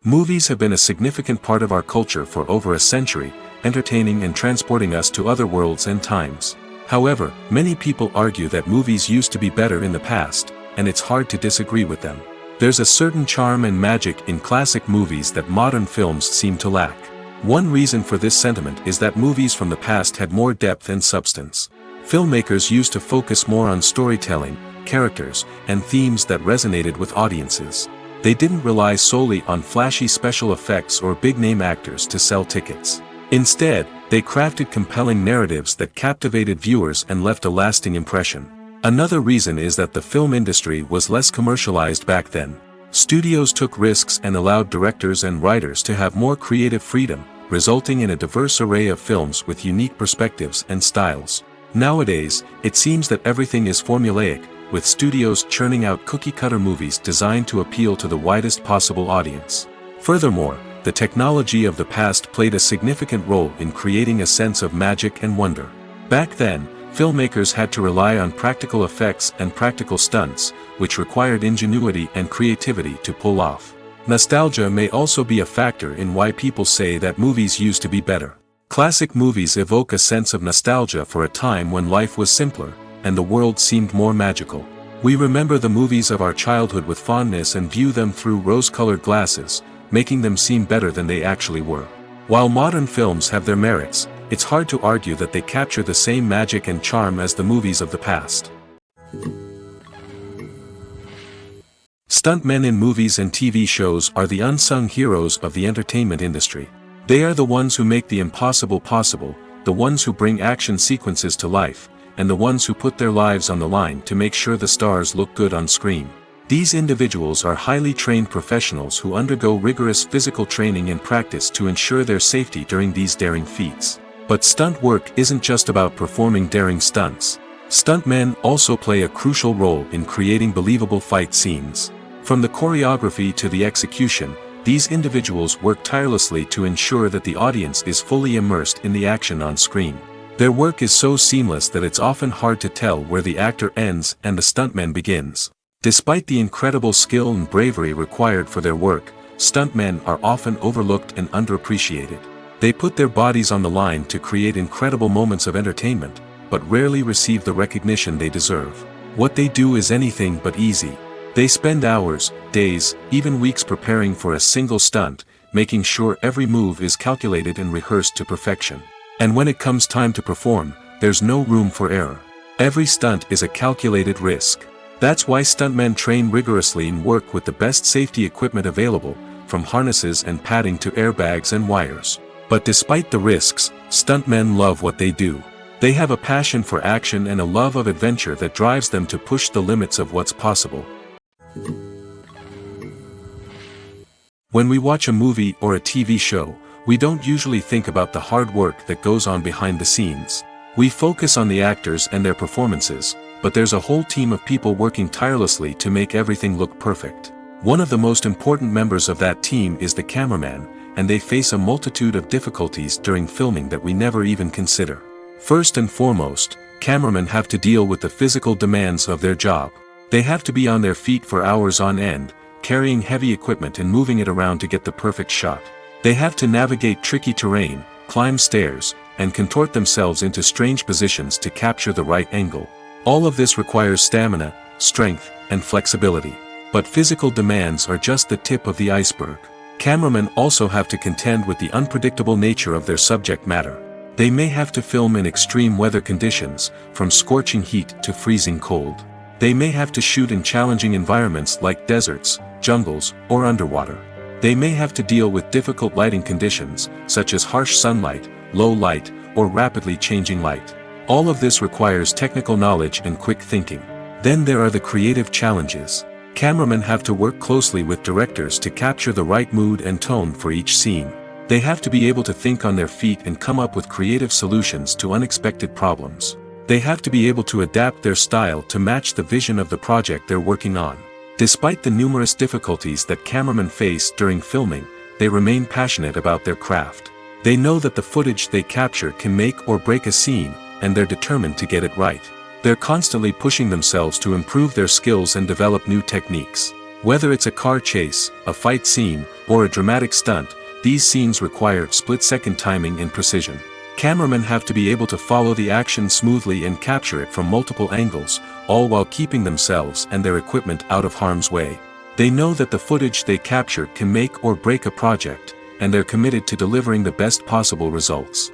Movies have been a significant part of our culture for over a century, entertaining and transporting us to other worlds and times. However, many people argue that movies used to be better in the past, and it's hard to disagree with them. There's a certain charm and magic in classic movies that modern films seem to lack. One reason for this sentiment is that movies from the past had more depth and substance. Filmmakers used to focus more on storytelling, characters, and themes that resonated with audiences. They didn't rely solely on flashy special effects or big-name actors to sell tickets. Instead, they crafted compelling narratives that captivated viewers and left a lasting impression. Another reason is that the film industry was less commercialized back then. Studios took risks and allowed directors and writers to have more creative freedom, resulting in a diverse array of films with unique perspectives and styles. Nowadays, it seems that everything is formulaic, with studios churning out cookie-cutter movies designed to appeal to the widest possible audience. Furthermore, the technology of the past played a significant role in creating a sense of magic and wonder. Back then, filmmakers had to rely on practical effects and practical stunts, which required ingenuity and creativity to pull off. Nostalgia may also be a factor in why people say that movies used to be better. Classic movies evoke a sense of nostalgia for a time when life was simpler, and the world seemed more magical. We remember the movies of our childhood with fondness and view them through rose-colored glasses, making them seem better than they actually were. While modern films have their merits, it's hard to argue that they capture the same magic and charm as the movies of the past. Stuntmen in movies and TV shows are the unsung heroes of the entertainment industry. They are the ones who make the impossible possible, the ones who bring action sequences to life, and the ones who put their lives on the line to make sure the stars look good on screen. These individuals are highly trained professionals who undergo rigorous physical training and practice to ensure their safety during these daring feats. But stunt work isn't just about performing daring stunts. Stuntmen also play a crucial role in creating believable fight scenes. From the choreography to the execution, these individuals work tirelessly to ensure that the audience is fully immersed in the action on screen. Their work is so seamless that it's often hard to tell where the actor ends and the stuntman begins. Despite the incredible skill and bravery required for their work, stuntmen are often overlooked and underappreciated. They put their bodies on the line to create incredible moments of entertainment, but rarely receive the recognition they deserve. What they do is anything but easy. They spend hours, days, even weeks preparing for a single stunt, making sure every move is calculated and rehearsed to perfection. And when it comes time to perform, there's no room for error. Every stunt is a calculated risk. That's why stuntmen train rigorously and work with the best safety equipment available, from harnesses and padding to airbags and wires. But despite the risks, stuntmen love what they do. They have a passion for action and a love of adventure that drives them to push the limits of what's possible. When we watch a movie or a TV show, we don't usually think about the hard work that goes on behind the scenes. We focus on the actors and their performances, but there's a whole team of people working tirelessly to make everything look perfect. One of the most important members of that team is the cameraman, and they face a multitude of difficulties during filming that we never even consider. First and foremost, cameramen have to deal with the physical demands of their job. They have to be on their feet for hours on end, carrying heavy equipment and moving it around to get the perfect shot. They have to navigate tricky terrain, climb stairs, and contort themselves into strange positions to capture the right angle. All of this requires stamina, strength, and flexibility. But physical demands are just the tip of the iceberg. Cameramen also have to contend with the unpredictable nature of their subject matter. They may have to film in extreme weather conditions, from scorching heat to freezing cold. They may have to shoot in challenging environments like deserts, jungles, or underwater. They may have to deal with difficult lighting conditions, such as harsh sunlight, low light, or rapidly changing light. All of this requires technical knowledge and quick thinking. Then there are the creative challenges. Cameramen have to work closely with directors to capture the right mood and tone for each scene. They have to be able to think on their feet and come up with creative solutions to unexpected problems. They have to be able to adapt their style to match the vision of the project they're working on. Despite the numerous difficulties that cameramen face during filming, they remain passionate about their craft. They know that the footage they capture can make or break a scene, and they're determined to get it right. They're constantly pushing themselves to improve their skills and develop new techniques. Whether it's a car chase, a fight scene, or a dramatic stunt, these scenes require split-second timing and precision. Cameramen have to be able to follow the action smoothly and capture it from multiple angles, all while keeping themselves and their equipment out of harm's way. They know that the footage they capture can make or break a project, and they're committed to delivering the best possible results.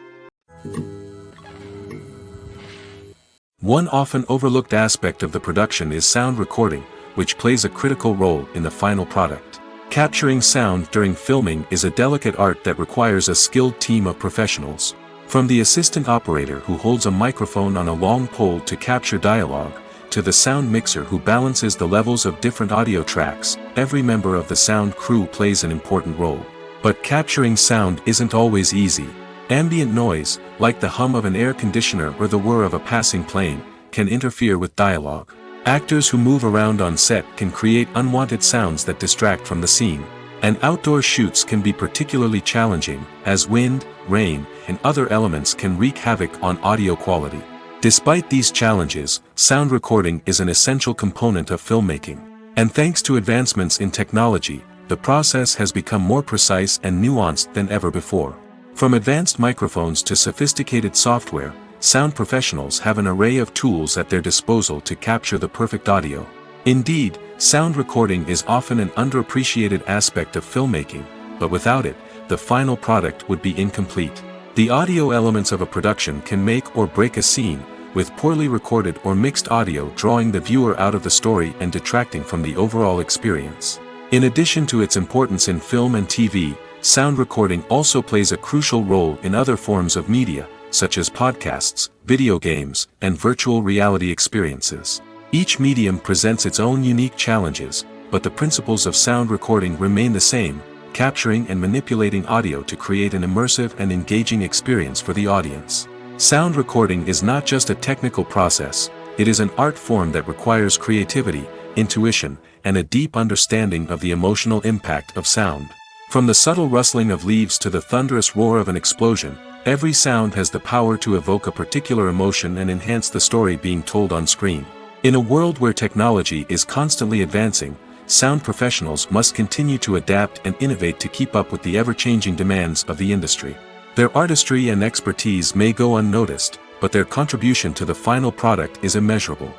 One often overlooked aspect of the production is sound recording, which plays a critical role in the final product. Capturing sound during filming is a delicate art that requires a skilled team of professionals. From the assistant operator who holds a microphone on a long pole to capture dialogue, to the sound mixer who balances the levels of different audio tracks, every member of the sound crew plays an important role. But capturing sound isn't always easy. Ambient noise, like the hum of an air conditioner or the whir of a passing plane, can interfere with dialogue. Actors who move around on set can create unwanted sounds that distract from the scene. And outdoor shoots can be particularly challenging, as wind, rain, and other elements can wreak havoc on audio quality. Despite these challenges, sound recording is an essential component of filmmaking. And thanks to advancements in technology, the process has become more precise and nuanced than ever before. From advanced microphones to sophisticated software, sound professionals have an array of tools at their disposal to capture the perfect audio. Indeed, sound recording is often an underappreciated aspect of filmmaking, but without it, the final product would be incomplete. The audio elements of a production can make or break a scene, with poorly recorded or mixed audio drawing the viewer out of the story and detracting from the overall experience. In addition to its importance in film and TV, sound recording also plays a crucial role in other forms of media, such as podcasts, video games, and virtual reality experiences. Each medium presents its own unique challenges, but the principles of sound recording remain the same, capturing and manipulating audio to create an immersive and engaging experience for the audience. Sound recording is not just a technical process, it is an art form that requires creativity, intuition, and a deep understanding of the emotional impact of sound. From the subtle rustling of leaves to the thunderous roar of an explosion, every sound has the power to evoke a particular emotion and enhance the story being told on screen. In a world where technology is constantly advancing, sound professionals must continue to adapt and innovate to keep up with the ever-changing demands of the industry. Their artistry and expertise may go unnoticed, but their contribution to the final product is immeasurable.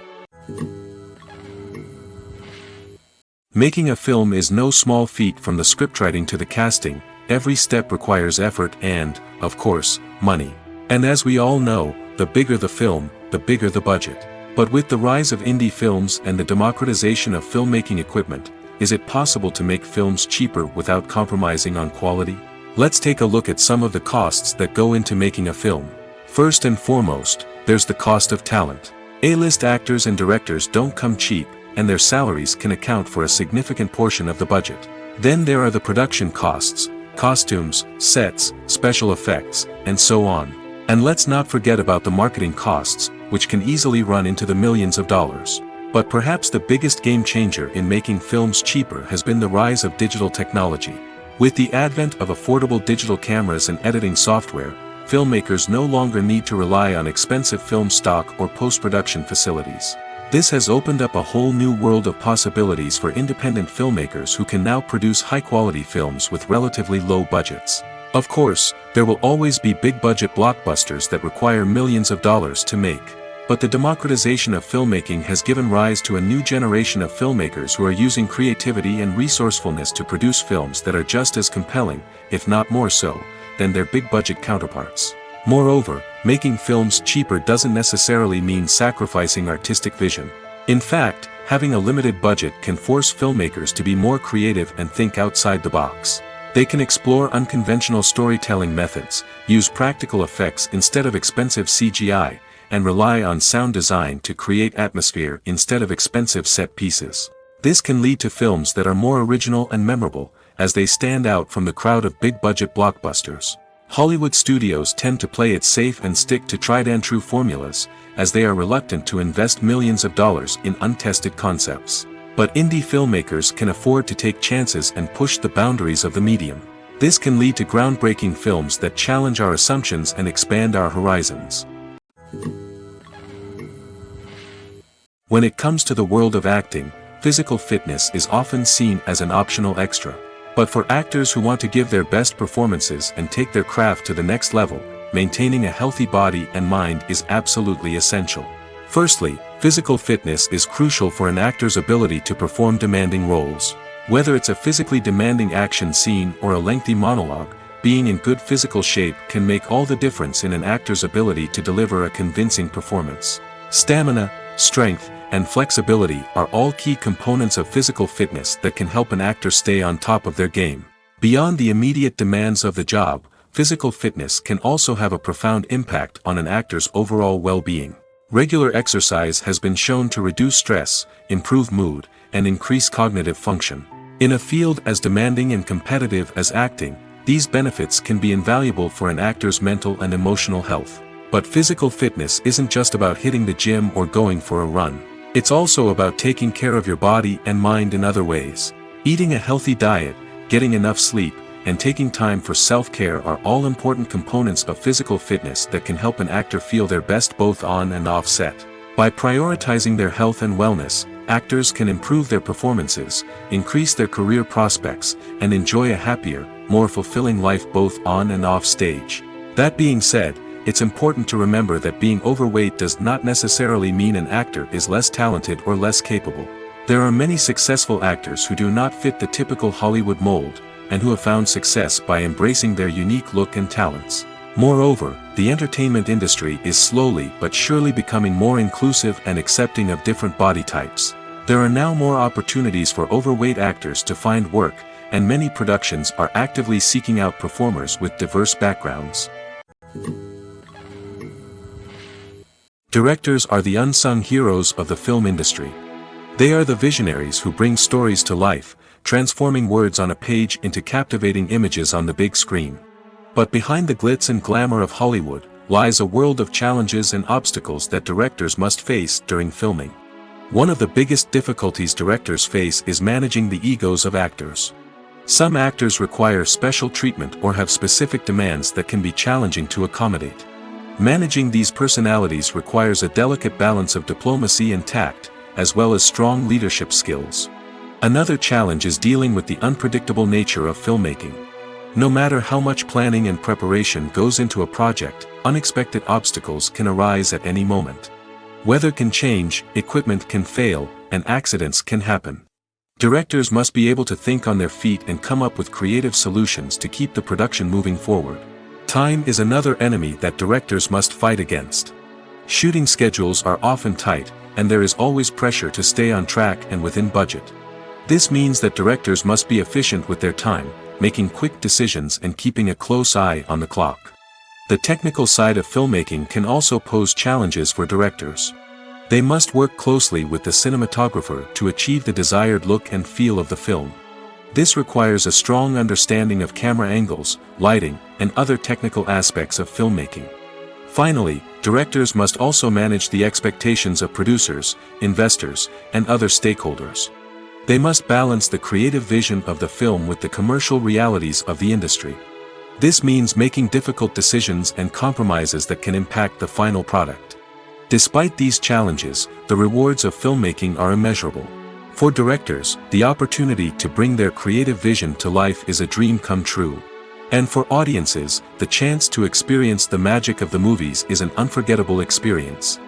Making a film is no small feat. From the scriptwriting to the casting, every step requires effort and, of course, money. And as we all know, the bigger the film, the bigger the budget. But with the rise of indie films and the democratization of filmmaking equipment, is it possible to make films cheaper without compromising on quality? Let's take a look at some of the costs that go into making a film. First and foremost, there's the cost of talent. A-list actors and directors don't come cheap, and their salaries can account for a significant portion of the budget. Then there are the production costs, costumes, sets, special effects, and so on. And let's not forget about the marketing costs, which can easily run into the millions of dollars. But perhaps the biggest game changer in making films cheaper has been the rise of digital technology. With the advent of affordable digital cameras and editing software, filmmakers no longer need to rely on expensive film stock or post-production facilities. This has opened up a whole new world of possibilities for independent filmmakers who can now produce high-quality films with relatively low budgets. Of course, there will always be big-budget blockbusters that require millions of dollars to make. But the democratization of filmmaking has given rise to a new generation of filmmakers who are using creativity and resourcefulness to produce films that are just as compelling, if not more so, than their big-budget counterparts. Moreover, making films cheaper doesn't necessarily mean sacrificing artistic vision. In fact, having a limited budget can force filmmakers to be more creative and think outside the box. They can explore unconventional storytelling methods, use practical effects instead of expensive CGI, and rely on sound design to create atmosphere instead of expensive set pieces. This can lead to films that are more original and memorable, as they stand out from the crowd of big-budget blockbusters. Hollywood studios tend to play it safe and stick to tried-and-true formulas, as they are reluctant to invest millions of dollars in untested concepts. But indie filmmakers can afford to take chances and push the boundaries of the medium. This can lead to groundbreaking films that challenge our assumptions and expand our horizons. When it comes to the world of acting, physical fitness is often seen as an optional extra. But for actors who want to give their best performances and take their craft to the next level, maintaining a healthy body and mind is absolutely essential. Firstly, physical fitness is crucial for an actor's ability to perform demanding roles. Whether it's a physically demanding action scene or a lengthy monologue, being in good physical shape can make all the difference in an actor's ability to deliver a convincing performance. Stamina, strength, and flexibility are all key components of physical fitness that can help an actor stay on top of their game. Beyond the immediate demands of the job, physical fitness can also have a profound impact on an actor's overall well-being. Regular exercise has been shown to reduce stress, improve mood, and increase cognitive function. In a field as demanding and competitive as acting, these benefits can be invaluable for an actor's mental and emotional health. But physical fitness isn't just about hitting the gym or going for a run. It's also about taking care of your body and mind in other ways. Eating a healthy diet, getting enough sleep, and taking time for self-care are all important components of physical fitness that can help an actor feel their best both on and off set. By prioritizing their health and wellness, actors can improve their performances, increase their career prospects, and enjoy a happier, more fulfilling life both on and off stage. That being said, it's important to remember that being overweight does not necessarily mean an actor is less talented or less capable. There are many successful actors who do not fit the typical Hollywood mold, and who have found success by embracing their unique look and talents. Moreover, the entertainment industry is slowly but surely becoming more inclusive and accepting of different body types. There are now more opportunities for overweight actors to find work, and many productions are actively seeking out performers with diverse backgrounds. Directors are the unsung heroes of the film industry. They are the visionaries who bring stories to life, transforming words on a page into captivating images on the big screen. But behind the glitz and glamour of Hollywood, lies a world of challenges and obstacles that directors must face during filming. One of the biggest difficulties directors face is managing the egos of actors. Some actors require special treatment or have specific demands that can be challenging to accommodate. Managing these personalities requires a delicate balance of diplomacy and tact, as well as strong leadership skills. Another challenge is dealing with the unpredictable nature of filmmaking. No matter how much planning and preparation goes into a project, unexpected obstacles can arise at any moment. Weather can change, equipment can fail, and accidents can happen. Directors must be able to think on their feet and come up with creative solutions to keep the production moving forward. Time is another enemy that directors must fight against. Shooting schedules are often tight, and there is always pressure to stay on track and within budget. This means that directors must be efficient with their time, making quick decisions and keeping a close eye on the clock. The technical side of filmmaking can also pose challenges for directors. They must work closely with the cinematographer to achieve the desired look and feel of the film. This requires a strong understanding of camera angles, lighting, and other technical aspects of filmmaking. Finally, directors must also manage the expectations of producers, investors, and other stakeholders. They must balance the creative vision of the film with the commercial realities of the industry. This means making difficult decisions and compromises that can impact the final product. Despite these challenges, the rewards of filmmaking are immeasurable. For directors, the opportunity to bring their creative vision to life is a dream come true. And for audiences, the chance to experience the magic of the movies is an unforgettable experience.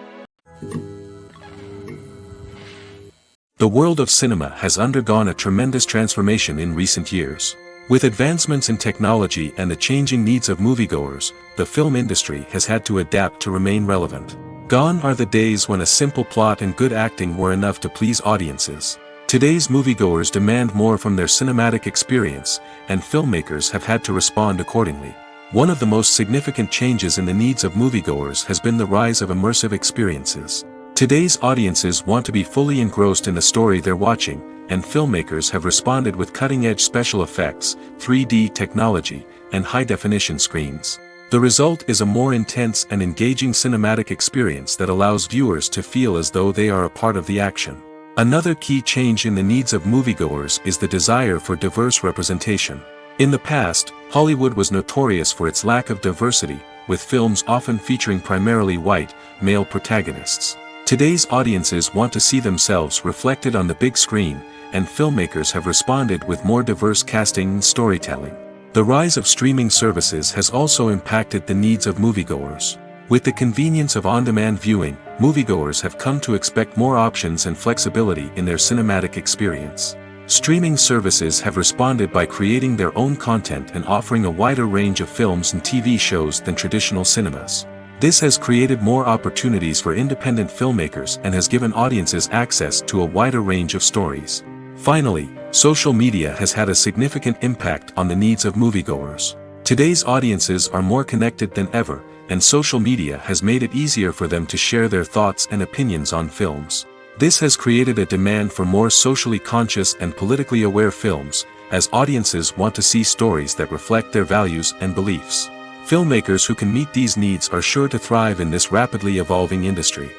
The world of cinema has undergone a tremendous transformation in recent years. With advancements in technology and the changing needs of moviegoers, the film industry has had to adapt to remain relevant. Gone are the days when a simple plot and good acting were enough to please audiences. Today's moviegoers demand more from their cinematic experience, and filmmakers have had to respond accordingly. One of the most significant changes in the needs of moviegoers has been the rise of immersive experiences. Today's audiences want to be fully engrossed in the story they're watching, and filmmakers have responded with cutting-edge special effects, 3D technology, and high-definition screens. The result is a more intense and engaging cinematic experience that allows viewers to feel as though they are a part of the action. Another key change in the needs of moviegoers is the desire for diverse representation. In the past, Hollywood was notorious for its lack of diversity, with films often featuring primarily white, male protagonists. Today's audiences want to see themselves reflected on the big screen, and filmmakers have responded with more diverse casting and storytelling. The rise of streaming services has also impacted the needs of moviegoers. With the convenience of on-demand viewing, moviegoers have come to expect more options and flexibility in their cinematic experience. Streaming services have responded by creating their own content and offering a wider range of films and TV shows than traditional cinemas. This has created more opportunities for independent filmmakers and has given audiences access to a wider range of stories. Finally, social media has had a significant impact on the needs of moviegoers. Today's audiences are more connected than ever, and social media has made it easier for them to share their thoughts and opinions on films. This has created a demand for more socially conscious and politically aware films, as audiences want to see stories that reflect their values and beliefs. Filmmakers who can meet these needs are sure to thrive in this rapidly evolving industry.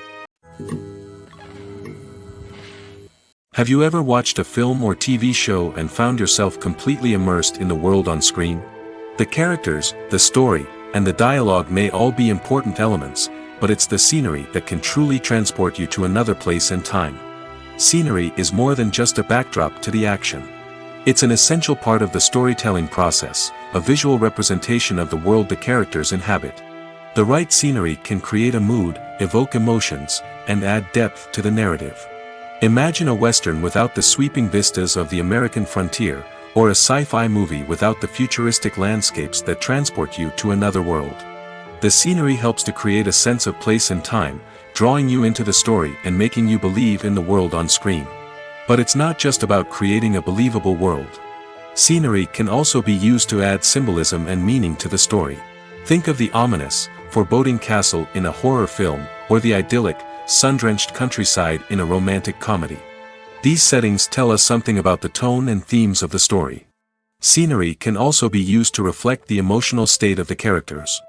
Have you ever watched a film or TV show and found yourself completely immersed in the world on screen? The characters, the story, and the dialogue may all be important elements, but it's the scenery that can truly transport you to another place and time. Scenery is more than just a backdrop to the action. It's an essential part of the storytelling process, a visual representation of the world the characters inhabit. The right scenery can create a mood, evoke emotions, and add depth to the narrative. Imagine a Western without the sweeping vistas of the American frontier, or a sci-fi movie without the futuristic landscapes that transport you to another world. The scenery helps to create a sense of place and time, drawing you into the story and making you believe in the world on screen. But it's not just about creating a believable world. Scenery can also be used to add symbolism and meaning to the story. Think of the ominous, foreboding castle in a horror film, or the idyllic, sun-drenched countryside in a romantic comedy. These settings tell us something about the tone and themes of the story. Scenery can also be used to reflect the emotional state of the characters.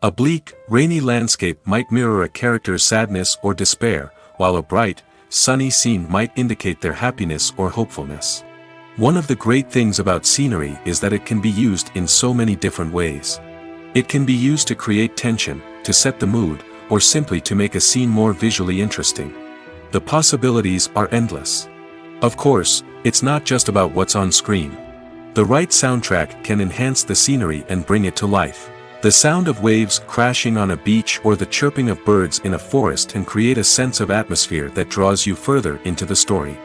A bleak, rainy landscape might mirror a character's sadness or despair, while a bright, sunny scene might indicate their happiness or hopefulness. One of the great things about scenery is that it can be used in so many different ways. It can be used to create tension, to set the mood, or simply to make a scene more visually interesting. The possibilities are endless. Of course, it's not just about what's on screen. The right soundtrack can enhance the scenery and bring it to life. The sound of waves crashing on a beach or the chirping of birds in a forest can create a sense of atmosphere that draws you further into the story.